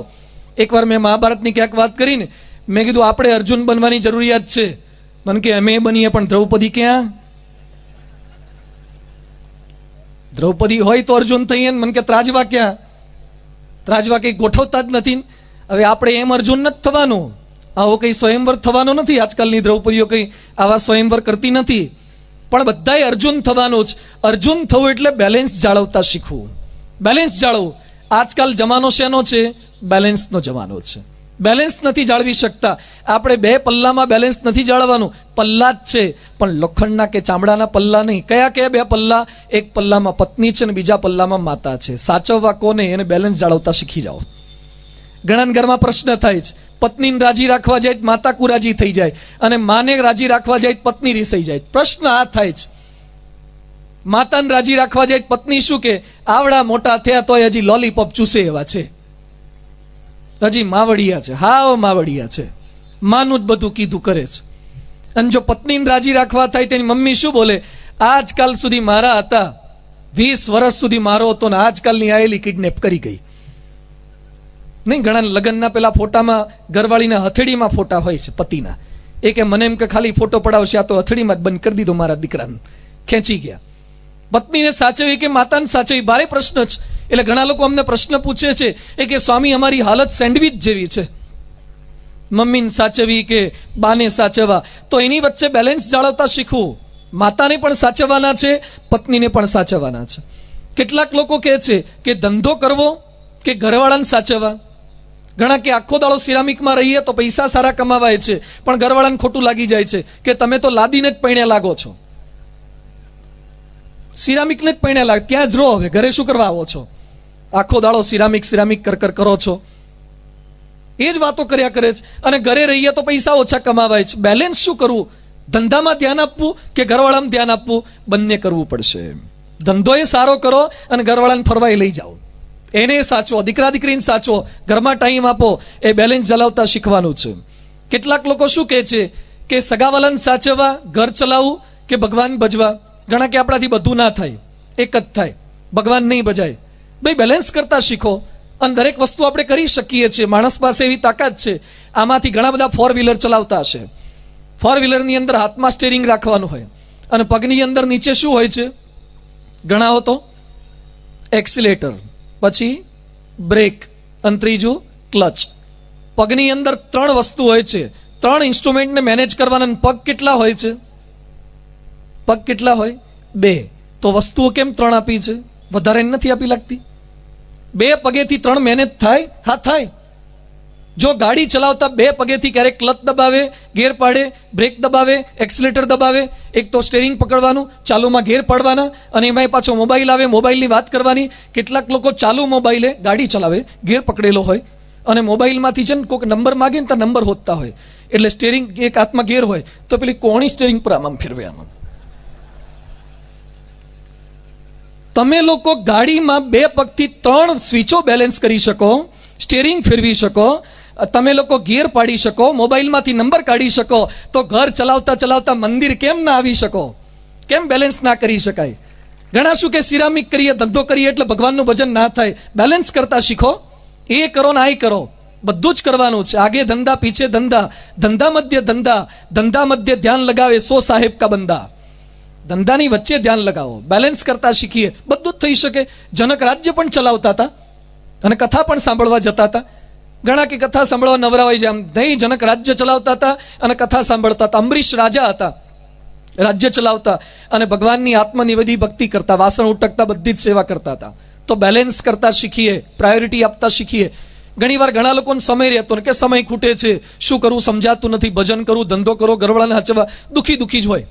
એકવાર મેં મહાભારતની ક્યાંક વાત કરીને મેં કીધું આપણે અર્જુન બનવાની જરૂરિયાત છે. મને કે અમે બનીએ, પણ દ્રૌપદી ક્યાં? દ્રૌપદી હોય તો અર્જુન થઈએ. મને કે ત્રાજવા ક્યાં? ત્રાજવા કંઈ ગોઠવતા જ નથી. હવે આપણે એમ અર્જુન નથી થવાનું. આવો કંઈ સ્વયંવર થવાનો નથી. આજકાલની દ્રૌપદીઓ કંઈ આવા સ્વયંવર કરતી નથી. પણ બધાએ અર્જુન થવાનું જ. અર્જુન થવું એટલે બેલેન્સ જાળવતા શીખવું. બેલેન્સ જાળવવું. આજકાલ જમાનો શેનો છે? બેલેન્સનો જમાનો છે. બેલેન્સ નથી જાળવી શકતા. આપણે બે પલ્લામાં બેલેન્સ નથી જાળવવાનું. પલ્લા જ છે, પણ લોખંડના કે ચામડાના પલ્લા નહીં. કયા બે પલ્લા? એક પલ્લામાં પત્ની છે ને બીજા પલ્લામાં માતા છે. સાચવવા કોને? એને બેલેન્સ જાળવતા શીખી જાઓ. ઘણા ઘરમાં પ્રશ્ન થાય છે. પત્નીને રાજી રાખવા જાય માતા કુરાજી થઈ જાય, અને માને રાજી રાખવા જાય પત્ની રીસાઈ જાય. પ્રશ્ન આ થાય છે. માતાને રાજી રાખવા જાય પત્ની શું કે આવડા મોટા થયા તોય હજી લોલીપોપ ચૂસે એવા છે, હજી માવડિયા છે. હાવ માવડિયા છે, માનું જ બધું કીધું કરે છે. અને જો પત્નીને રાજી રાખવા થાય તેની મમ્મી શું બોલે? આજકાલ સુધી મારા હતા, 20 વર્ષ સુધી મારો હતો ને આજકાલની આયેલી કિડનેપ કરી ગઈ. નહીં, ઘણા લગ્નના પેલા ફોટામાં ઘરવાળીના હથેળીમાં ફોટા હોય છે પતિના. એ કે મને એમ કે ખાલી ફોટો પડાવશે, આ તો હથેળીમાં જ બંધ કરી દીધો મારા દીકરાને. ખેંચી ગયા. પત્નીને સાચવી કે માતાને સાચવી? ભારે પ્રશ્ન છે. એટલે ઘણા લોકો અમને પ્રશ્ન પૂછે છે એ કે સ્વામી અમારી હાલત સેન્ડવિચ જેવી છે. મમ્મીને સાચવવી કે બાને સાચવવા, તો એની વચ્ચે બેલેન્સ જાળવતા શીખવું. માતાને પણ સાચવવાના છે, પત્નીને પણ સાચવવાના છે. કેટલાક લોકો કહે છે કે ધંધો કરવો કે ઘરવાળાને સાચવવા. ઘણા કે આખો દાડો સિરામિકમાં રહીએ તો પૈસા સારા કમાવાય છે, પણ ઘરવાળાને ખોટું લાગી જાય છે કે તમે તો લાદીને જ પૈણ્યા લાગો છો, સિરામિકને જ પૈણ્યા લાગે, ત્યાં જ રહો, હવે ઘરે શું કરવા આવો છો? આખો દાડો સિરામિક કર કરો છો, એ જ વાતો કર્યા કરે છે. અને ઘરે રહીએ તો પૈસા ઓછા કમાવાય છે. બેલેન્સ શું કરવું? ધંધામાં ધ્યાન આપવું કે ઘરવાળામાં ધ્યાન આપવું? બંને કરવું પડશે. ધંધો એ સારો કરો અને ઘરવાળાને ફરવાય લઈ જાઓ, એને સાચવો, દીકરા દીકરીને સાચવો, ઘરમાં ટાઈમ આપો. એ બેલેન્સ ચલાવતા શીખવાનું છે. કેટલાક લોકો શું કહે છે કે સગાવાલાને સાચવવા, ઘર ચલાવવું કે ભગવાન ભજવા. ઘણા કે આપણાથી બધું ના થાય, એક જ થાય, ભગવાન નહીં ભજાય. ભાઈ બેલેન્સ કરતા શીખો, અને દરેક વસ્તુ આપણે કરી શકીએ છીએ. માણસ પાસે એવી તાકાત છે. આમાંથી ઘણા બધા 4 વ્હીલર ચલાવતા હશે. 4 વ્હીલરની અંદર હાથમાં સ્ટેરિંગ રાખવાનું હોય અને પગની અંદર નીચે શું હોય છે? ગણાવો તો. એક્સિલેટર, પછી બ્રેક અને ત્રીજું ક્લચ. પગની અંદર 3 વસ્તુ હોય છે. 3 ઇન્સ્ટ્રુમેન્ટને મેનેજ કરવાના. પગ કેટલા હોય છે? પગ કેટલા હોય? 2. તો વસ્તુઓ કેમ 3 આપી છે? વધારે નથી આપી લાગતી? 2 પગેથી 3 મેનેજ થાય? હા થાય. જો ગાડી ચલાવતા 2 પગેથી ક્યારેક ક્લચ દબાવે, ગેર પાડે, બ્રેક દબાવે, એક્સિલેટર દબાવે, એક તો સ્ટેરિંગ પકડવાનું, ચાલુમાં ગેર પાડવાના, અને એમાંય પાછો મોબાઈલ આવે, મોબાઈલની વાત કરવાની. કેટલાક લોકો ચાલુ મોબાઈલે ગાડી ચલાવે, ગેર પકડેલો હોય, અને મોબાઈલમાંથી છે ને કોઈક નંબર માગે ને તો નંબર હોતતા હોય, એટલે સ્ટેરિંગ એક હાથમાં ગેર હોય તો પેલી કોણી સ્ટેરિંગ પર આમ ફેરવે. આમ તમે લોકો ગાડીમાં 2 પગથી 3 સ્વિચો બેલેન્સ કરી શકો, સ્ટેરિંગ ફેરવી શકો, તમે લોકો ગિયર પાડી શકો, મોબાઈલમાંથી નંબર કાઢી શકો, તો ઘર ચલાવતા ચલાવતા મંદિર કેમ ના આવી શકો? કેમ બેલેન્સ ના કરી શકાય? ઘણા શું કે સિરામિક કરીએ, ધંધો કરીએ એટલે ભગવાનનું ભજન ના થાય. બેલેન્સ કરતા શીખો. એ કરો ને આ કરો, બધું જ કરવાનું છે. આગે ધંધા પીછે ધંધા, ધંધા મધ્ય ધંધા, ધંધા મધ્ય ધ્યાન લગાવે 100 સાહેબ કા બંદા. ધંધાની વચ્ચે ધ્યાન લગાવો, બેલેન્સ કરતા શીખીએ, બધું જ થઈ શકે. જનક રાજ્ય પણ ચલાવતા હતા અને કથા પણ સાંભળવા જતા હતા. ઘણા કે કથા સાંભળવા નવરાવાઈ જાય, નહીં, જનક રાજ્ય ચલાવતા હતા અને કથા સાંભળતા હતા. અંબરીશ રાજા હતા, રાજ્ય ચલાવતા અને ભગવાનની આત્મનિવેદી ભક્તિ કરતા, વાસણ ઉટકતા, બધી જ સેવા કરતા હતા. તો બેલેન્સ કરતા શીખીએ, પ્રાયોરિટી આપતા શીખીએ. ઘણી વાર ઘણા લોકોને સમય રહેતો ને કે સમય ખૂટે છે, શું કરવું સમજાતું નથી, ભજન કરું, ધંધો કરો, ઘરવાળાને હચવા, દુઃખી જ હોય,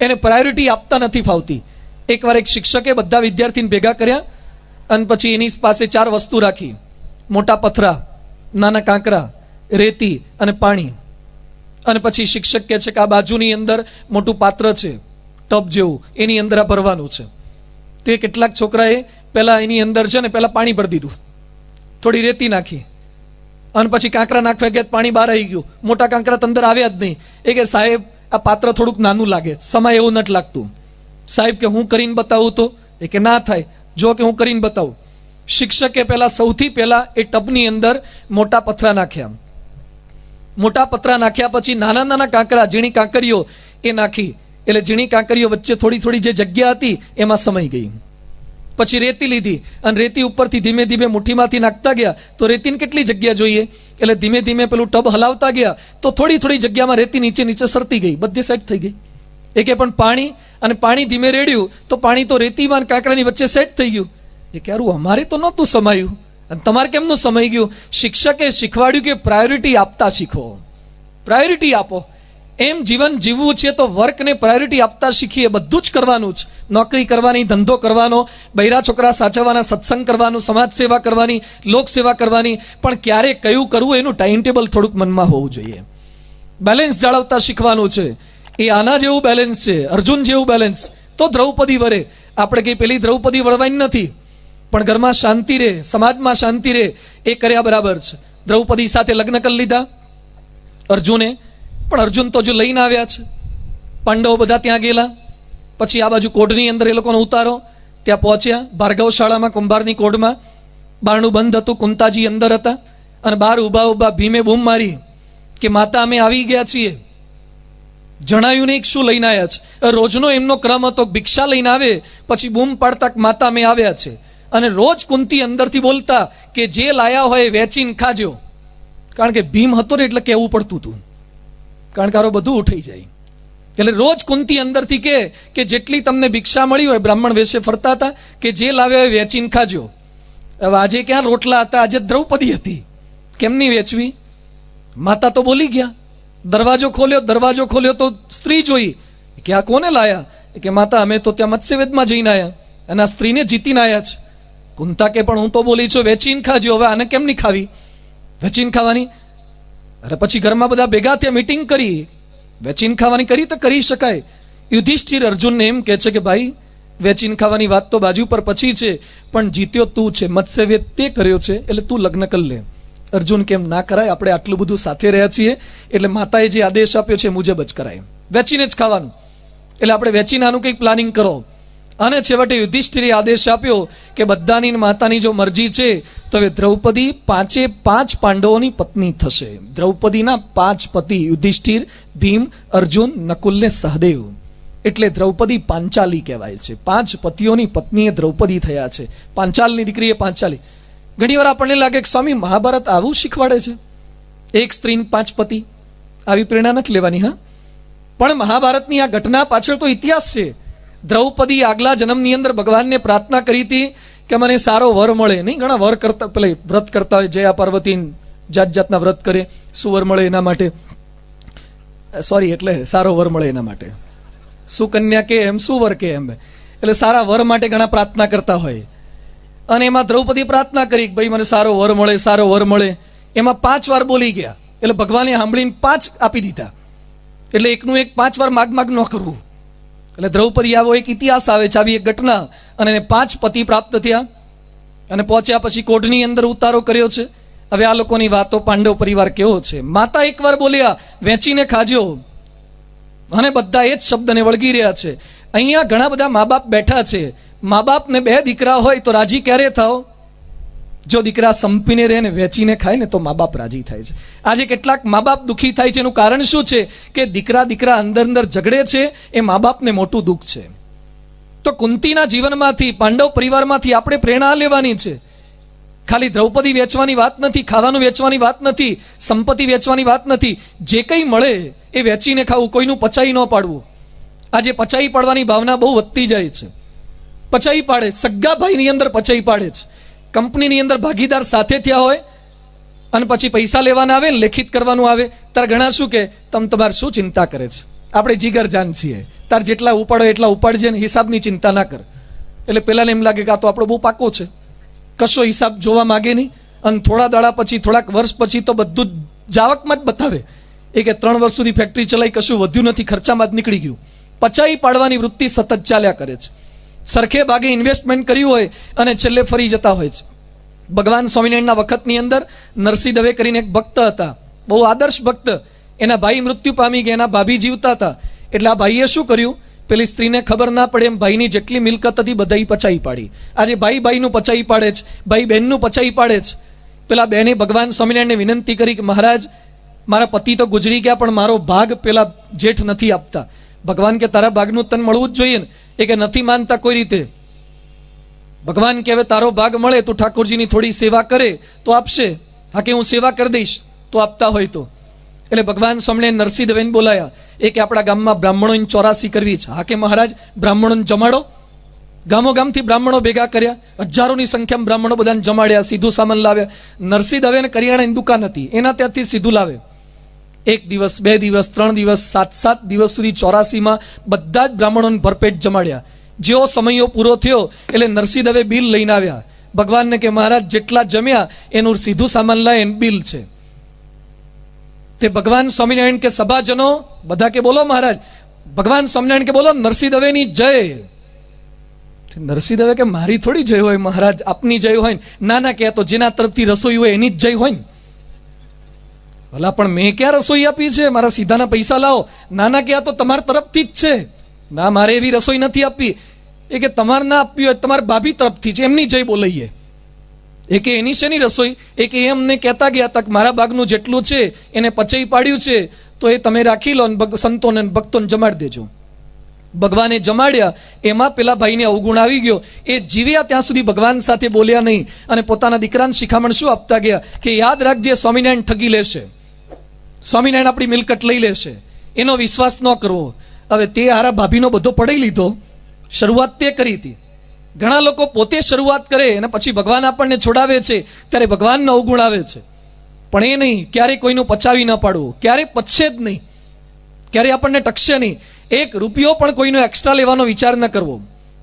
એને પ્રાયોરિટી આપતા નથી ફાવતી. એકવાર એક શિક્ષકે બધા વિદ્યાર્થીને ભેગા કર્યા અને પછી એની પાસે 4 વસ્તુ રાખી: મોટા પથરા, નાના કાંકરા, રેતી અને પાણી. અને પછી શિક્ષક કહે છે કે આ બાજુની અંદર મોટું પાત્ર છે, ટબ જેવું, એની અંદર આ ભરવાનું છે. તે કેટલાક છોકરાએ પહેલા એની અંદર છે ને પહેલા પાણી ભરી દીધું, થોડી રેતી નાખી, અને પછી કાંકરા નાખવા ગયા, પાણી બહાર આવી ગયું, મોટા કાંકરા અંદર આવ્યા જ નહીં. એ કે સાહેબ આ પાત્ર થોડુંક નાનું લાગે, સમય એવું નથી લાગતું. સાહેબ કે હું કરીને બતાવું તો? એ કે ના થાય, જો કે હું કરીને બતાવું. શિક્ષકે સૌથી પહેલા એ ટબની અંદર મોટા પથરા નાખ્યા. મોટા પથરા નાખ્યા પછી નાના નાના કાંકરા, ઝીણી કાંકરીઓ એ નાખી. એટલે ઝીણી કાંકરીઓ વચ્ચે થોડી થોડી જે જગ્યા હતી એમાં સમાઈ ગઈ. પછી રેતી લીધી અને રેતી ઉપરથી ધીમે ધીમે મુઠ્ઠીમાંથી નાખતા ગયા તો રેતીને કેટલી જગ્યા જોઈએ, એટલે ધીમે ધીમે પેલું ટબ હલાવતા ગયા તો થોડી થોડી જગ્યામાં રેતી નીચે નીચે સરતી ગઈ, બધી સેટ થઈ ગઈ. એ કે પણ પાણી, અને પાણી ધીમે રેડ્યું તો પાણી તો રેતીમાં અને કાંકરાની વચ્ચે સેટ થઈ ગયું. એ કે અરું અમારે તો નહોતું સમાયું અને તમારે કેમનું સમાઈ ગયું? શિક્ષકે શીખવાડ્યું કે પ્રાયોરિટી આપતા શીખો, પ્રાયોરિટી આપો. એમ જીવન જીવવું છે તો વર્કને પ્રાયોરિટી આપતા શીખીએ. બધું જ કરવાનું જ, નોકરી કરવાની, ધંધો કરવાનો, બૈરા છોકરા સાચવવાના, સત્સંગ કરવાનું, સમાજ સેવા કરવાની, લોક સેવા કરવાની, પણ ક્યારે કયું કરવું એનું ટાઈમ ટેબલ થોડુંક મનમાં હોવું જોઈએ. બેલેન્સ જાળવતા શીખવાનું છે. એ આના જેવું બેલેન્સ છે, અર્જુન જેવું બેલેન્સ. તો દ્રૌપદી વરે. આપણે કઈ પેલી દ્રૌપદી વળવાની નથી, પણ ઘરમાં શાંતિ રહે, સમાજમાં શાંતિ રહે, એ કર્યા બરાબર છે. દ્રૌપદી સાથે લગ્ન કરી લીધા અર્જુને, પણ અર્જુન તો જો લઈને આવ્યા છે. પાંડવો બધા ત્યાં ગયેલા, પછી આ બાજુ કોઢની અંદર એ લોકોનો ઉતારો, ત્યાં પહોંચ્યા ભાર્ગવ શાળામાં, કુંભારની કોઢમાં. બારણું બંધ હતું, કુંતાજી અંદર હતા અને બહાર ઊભા ઊભા ભીમે બૂમ મારી કે માતા અમે આવી ગયા છીએ. જણાયું નહીં શું લઈને આવ્યા છે. રોજનો એમનો ક્રમ હતો, ભિક્ષા લઈને આવે પછી બૂમ પાડતા માતા અમે આવ્યા છે. અને રોજ કુંતી અંદરથી બોલતા કે જે લાયા હોય વેચીને ખાજો, કારણ કે ભીમ હતો ને એટલે કહેવું પડતું હતું, કારણ કે આરો બધું ઉઠાઈ જાય. એટલે રોજ કુંતી અંદરથી કે જેટલી તમને ભિક્ષા મળી હોય, બ્રાહ્મણ વેશે ફરતા હતા, કે જે લાવ્યા હોય વેચીને ખાજો. હવે આજે ક્યાં રોટલા હતા, આજે દ્રૌપદી હતી, કેમની વેચવી? માતા તો બોલી ગયા. દરવાજો ખોલ્યો તો સ્ત્રી જોઈ, કે આ કોને લાયા? કે માતા અમે તો ત્યાં મત્સ્યવેદમાં જઈને આવ્યા અને આ સ્ત્રીને જીતીને આવ્યા છે. કુંતા કે પણ હું તો બોલી છું વેચીને ખાજો, હવે આને કેમ નહીં ખાવી? વેચીને ખાવાની. અરે પછી ઘરમાં બધા ભેગા ત્યાં મીટિંગ કરી, વેચીને ખાવાની કરી તો કરી શકાય. યુધિષ્ઠિર અર્જુનને એમ કહે છે કે ભાઈ વેચીને ખાવાની વાત તો બાજુ પર પછી છે, પણ જીત્યો તું છે, મત્સ્યવેદ તે કર્યો છે, એટલે તું લગ્ન કરી લે. અર્જુન કેમ ના કરાય, આપણે આટલું બધું સાથે રહ્યા છીએ, એટલે માતાએ જે આદેશ આપ્યો છે મુજબ જ કરાય, વેચીને જ ખાવાનું. એટલે આપણે વેચીને આનું કંઈક પ્લાનિંગ કરો. અને છેવટે યુધિષ્ઠિરે આદેશ આપ્યો કે બધાની માતાની જો મરજી છે તો હવે દ્રૌપદી 5 પાંડવોની પત્ની થશે. દ્રૌપદીના 5 પતિ, યુધિષ્ઠિર, ભીમ, અર્જુન, નકુલ ને સહદેવ, એટલે દ્રૌપદી પાંચાલી કહેવાય છે. 5 પતિઓની પત્નીએ દ્રૌપદી થયા છે. પાંચાલની દીકરી એ પાંચાલી. ઘણી વાર આપણને લાગે કે સ્વામી મહાભારત આવું શીખવાડે છે, એક સ્ત્રી 5 પતિ, આવી પ્રેરણા નથી લેવાની. હા, પણ મહાભારતની આ ઘટના પાછળ તો ઇતિહાસ છે. દ્રૌપદી આગલા જન્મની અંદર ભગવાનને પ્રાર્થના કરી હતી કે મને સારો વર મળે. નહીં, ઘણા વર કરતા, પેલે વ્રત કરતા હોય, જયા પાર્વતી જાત જાતના વ્રત કરે, સુવર મળે એના માટે, સોરી એટલે સારો વર મળે એના માટે, સુકન્યા કે એમ, સુવર કે એમ, એટલે સારા વર માટે ઘણા પ્રાર્થના કરતા હોય. અને એમાં દ્રૌપદી પ્રાર્થના કરી કે ભાઈ મને સારો વર મળે, સારો વર મળે. એમાં 5 વાર બોલી ગયા, એટલે ભગવાને સાંભળીને 5 આપી દીધા. એટલે એકનું એક 5 વાર માગ ન કરવું. એટલે દ્રૌપદી આવો એક ઇતિહાસ આવે છે, આવી એક ઘટના. અને એને 5 પતિ પ્રાપ્ત થયા અને પહોંચ્યા પછી કોઢની અંદર ઉતારો કર્યો છે. હવે આ લોકોની વાતો, પાંડવ પરિવાર કેવો છે. માતા એકવાર બોલ્યા વેચીને ખાજો, અને બધા એ જ શબ્દને વળગી રહ્યા છે. અહીંયા ઘણા બધા મા બાપ બેઠા છે. મા બાપને 2 દીકરા હોય તો રાજી ક્યારે થાવ? જો દીકરા સંપીને રહે ને વેચીને ખાય ને તો મા બાપ રાજી થાય છે. આજે કેટલાક મા બાપ દુઃખી થાય છે. એનું કારણ શું છે? કે દીકરા અંદર ઝઘડે છે, એ મા બાપને મોટું દુઃખ છે. તો કુંતીના જીવનમાંથી, પાંડવ પરિવારમાંથી આપણે પ્રેરણા લેવાની છે. ખાલી દ્રૌપદી વેચવાની વાત નથી, ખાવાનું વેચવાની વાત નથી, સંપત્તિ વેચવાની વાત નથી. જે કંઈ મળે એ વેચીને ખાવું, કોઈનું પચાઈ ન પાડવું. આજે પચાઈ પાડવાની ભાવના બહુ વધતી જાય છે. પચાઈ પાડે, સગા ભાઈની અંદર પચાઈ પાડે છે. કંપનીની અંદર ભાગીદાર સાથે થયા હોય અને પછી પૈસા લેવાના આવે ને લેખિત કરવાનું આવે, ત્યારે ઘણા શું કે તમારે શું ચિંતા કરે છે, આપણે જીગર જાન છીએ, તાર જેટલા ઉપાડો એટલા ઉપાડજે ને હિસાબની ચિંતા ના કર. એટલે પેલાને એમ લાગે કે આ તો આપણો બહુ પાકો છે, કશો હિસાબ જોવા માગે નહીં. અને થોડા દાડા પછી, થોડાક વર્ષ પછી તો બધું જાવકમાં જ બતાવે. એ કે 3 વર્ષ સુધી ફેક્ટરી ચલાવી, કશું વધ્યું નથી, ખર્ચામાં જ નીકળી ગયું. પચાઈ પાડવાની વૃત્તિ સતત ચાલ્યા કરે છે. સરખે ભાગે ઇન્વેસ્ટમેન્ટ કર્યું હોય અને છેલ્લે ફરી જતા હોય છે. ભગવાન સ્વામિનારાયણના વખતની અંદર નરસિંહ દવે કરીને એક ભક્ત હતા, બહુ આદર્શ ભક્ત. એના ભાઈ મૃત્યુ પામી ગયા, એના ભાભી જીવતા હતા. એટલે આ ભાઈએ શું કર્યું, પેલી સ્ત્રીને ખબર ના પડે એમ ભાઈની જેટલી મિલકત હતી બધા પચાઈ પાડી. આજે ભાઈ ભાઈનું પચાઈ પાડે છે, ભાઈ બહેનનું પચાઈ પાડે છે. પેલા બહેને ભગવાન સ્વામિનારાયણને વિનંતી કરી કે મહારાજ મારા પતિ તો ગુજરી ગયા, પણ મારો ભાગ પેલા જેઠ નથી આપતા. ભગવાન કે તારા ભાગનું તન મળવું જ જોઈએ ને. એ કે નથી માનતા કોઈ રીતે. ભગવાન કે હવે તારો ભાગ મળે તો ઠાકોરજીની થોડી સેવા કરે તો આપશે. હા કે હું સેવા કરી દઈશ તો આપતા હોય તો. એટલે ભગવાન સ્વામિનારાયણ નરસિંહ દવેને બોલાયા. એ કે આપણા ગામમાં બ્રાહ્મણોની 84 કરવી છે. હા કે મહારાજ બ્રાહ્મણોને જમાડો. ગામો ગામથી બ્રાહ્મણો ભેગા કર્યા, હજારોની સંખ્યામાં બ્રાહ્મણો બધાને જમાડ્યા, સીધું સામાન લાવ્યા. નરસિંહ દવેને કરિયાણાની દુકાન હતી, એના ત્યાંથી સીધું લાવે. 1 દિવસ, 2 દિવસ, 3 દિવસ, 7 દિવસ સુધી 84માં બધા જ બ્રાહ્મણોને ભરપેટ જમાડ્યા. જેવો સમયો પૂરો થયો એટલે નરસિંહ દવે બિલ લઈને આવ્યા. ભગવાનને કે મહારાજ જેટલા જમ્યા એનું સીધું સામાન લાય, એનું બિલ છે. તે ભગવાન સ્વામિનારાયણ કે સભાજનો બધા કે બોલો મહારાજ. ભગવાન સ્વામિનારાયણ કે બોલો નરસિંહ દવેની જય. નરસિંહ દવે કે મારી થોડી જય હોય મહારાજ, આપની જય હોય. ના કે તો જેના તરફથી રસોઈ હોય એની જ જય હોય ને. ભલા પણ મેં ક્યાં રસોઈ આપી છે, મારા સીધાના પૈસા લાવો. ના કે આ તો તમારા તરફથી જ છે. ના, મારે એવી રસોઈ નથી આપી. એ કે તમારે ના આપવી હોય તમારા ભાભી તરફથી છે, એમની જય બોલાઈએ. એ કે એની શેની રસોઈ? એ કે એમને કહેતા ગયા તક મારા ભાગનું જેટલું છે એને પચાઈ પાડ્યું છે તો એ તમે રાખી લો, સંતોને ભક્તોને જમાડી દેજો. ભગવાને જમાડ્યા, એમાં પેલા ભાઈને અવગુણ આવી ગયો. એ જીવ્યા ત્યાં સુધી ભગવાન સાથે બોલ્યા નહીં અને પોતાના દીકરાને શિખામણ શું આપતા ગયા કે યાદ રાખજે, સ્વામિનારાયણ ઠગી લેશે, સ્વામિનારાયણ આપણી મિલકત લઈ લેશે, એનો વિશ્વાસ ન કરવો. હવે તે હારા ભાભીનો બધો પડાઈ લીધો, શરૂઆત તે કરી હતી. ઘણા લોકો પોતે શરૂઆત કરે અને પછી ભગવાન આપણને છોડાવે છે ત્યારે ભગવાનનો અવગુણ આવે છે. પણ એ નહીં, ક્યારેય કોઈનું પચાવી ન પાડવું, ક્યારેય પચશે જ નહીં, ક્યારેય આપણને ટકશે નહીં. એક રૂપિયો પણ કોઈનો એક્સ્ટ્રા લેવાનો વિચાર ન કરવો.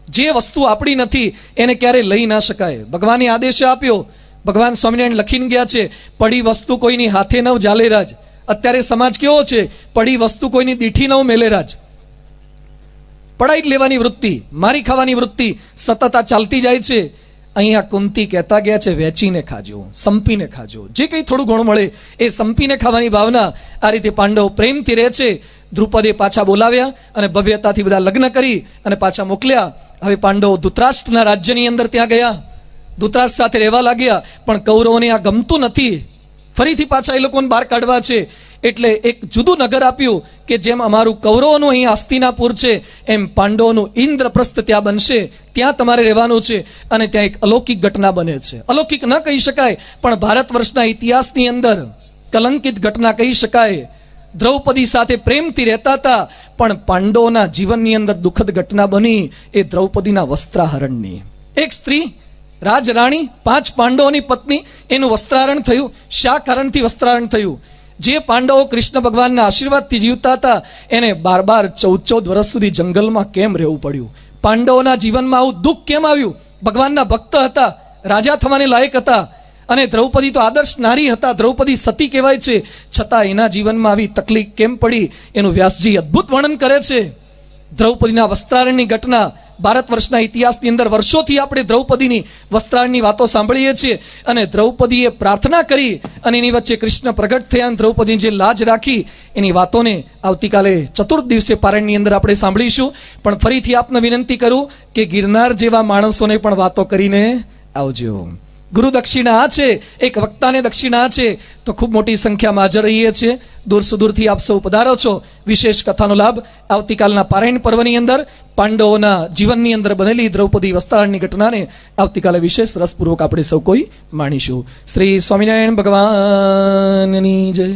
જે વસ્તુ આપણી નથી એને ક્યારેય લઈ ના શકાય. ભગવાને આદેશ આપ્યો, ભગવાન સ્વામિનારાયણ લખીને ગયા છે, પડી વસ્તુ કોઈની હાથે નવ જાલે રાજ. અત્યારે સમાજ કેવો છે, પડી વસ્તુ કોઈની દીઠી નવ મેલે રાજ. પડાઈ જ લેવાની વૃત્તિ, મારી ખાવાની વૃત્તિ સતત આ ચાલતી જાય છે. અહીંયા કુંતી કહેતા ગયા છે, વેચીને ખાજો, સંપીને ખાજો, જે કંઈ થોડું ઘણું મળે એ સંપીને ખાવાની ભાવના. આ રીતે પાંડવ પ્રેમથી રહે છે. દ્રુપદે પાછા બોલાવ્યા અને ભવ્યતાથી બધા લગ્ન કરી અને પાછા મોકલ્યા. હવે પાંડવો ધૃતરાષ્ટ્રના રાજ્યની અંદર ત્યાં ગયા, ધૃતરાષ્ટ્ર સાથે રહેવા લાગ્યા. પણ કૌરવોને આ ગમતું નથી, ફરીથી પાછા એ લોકોને બહાર કાઢવા છે. એટલે એક જુદું નગર આપ્યું કે જેમ અમારું કૌરવોનું અહીં હસ્તિનાપુર છે એમ પાંડવોનું ઇન્દ્રપ્રસ્થ ત્યાં બનશે, ત્યાં તમારે રહેવાનું છે. અને ત્યાં એક અલૌકિક ઘટના બને છે. અલૌકિક ન કહી શકાય પણ ભારત વર્ષના ઇતિહાસની અંદર કલંકિત ઘટના કહી શકાય. દ્રૌપદી સાથે પ્રેમથી રહેતા હતા પણ પાંડવોના જીવનની અંદર દુઃખદ ઘટના બની, એ દ્રૌપદીના વસ્ત્રાહરણની. એક સ્ત્રી રાજરાણી, 5 પાંડવોની પત્ની, એનું વસ્ત્રાહરણ થયું. શા કારણથી વસ્ત્રાહરણ થયું? જે પાંડવો કૃષ્ણ ભગવાનના આશીર્વાદથી જીવતા હતા એને 12-14 વર્ષ સુધી જંગલમાં કેમ રહેવું પડ્યું? પાંડવોના જીવનમાં આવું દુઃખ કેમ આવ્યું? ભગવાનના ભક્ત હતા, રાજા થવાને લાયક હતા, અને દ્રૌપદી તો આદર્શ નારી હતા, દ્રૌપદી સતી કહેવાય છે, છતાં એના જીવનમાં આવી તકલીફ કેમ પડી એનું વ્યાસજી અદ્ભુત વર્ણન કરે છે. દ્રૌપદીના વસ્ત્રારણની ઘટના ભારત વર્ષના ઇતિહાસની અંદર વર્ષોથી આપણે દ્રૌપદીની વસ્ત્રારણની વાતો સાંભળીએ છીએ. અને દ્રૌપદીએ પ્રાર્થના કરી અને એની વચ્ચે કૃષ્ણ પ્રગટ થયા અને દ્રૌપદીની જે લાજ રાખી એની વાતોને આવતીકાલે ચતુર્થ દિવસે પારણની અંદર આપણે સાંભળીશું. પણ ફરીથી આપને વિનંતી કરું કે ગિરનાર જેવા માણસોને પણ વાતો કરીને આવજો. ગુરુ દક્ષિણા આ છે, એક વક્તાને દક્ષિણા છે, તો ખૂબ મોટી સંખ્યામાં હાજર રહીએ છીએ. દૂર સુદૂરથી આપ સૌ પધારો છો. વિશેષ કથાનો લાભ આવતીકાલના પારાયણ પર્વની અંદર પાંડવોના જીવનની અંદર બનેલી દ્રૌપદી વસ્ત્રાહરણની ઘટનાને આવતીકાલે વિશેષ રસપૂર્વક આપણે સૌ કોઈ માણીશું. શ્રી સ્વામિનારાયણ ભગવાનની જય.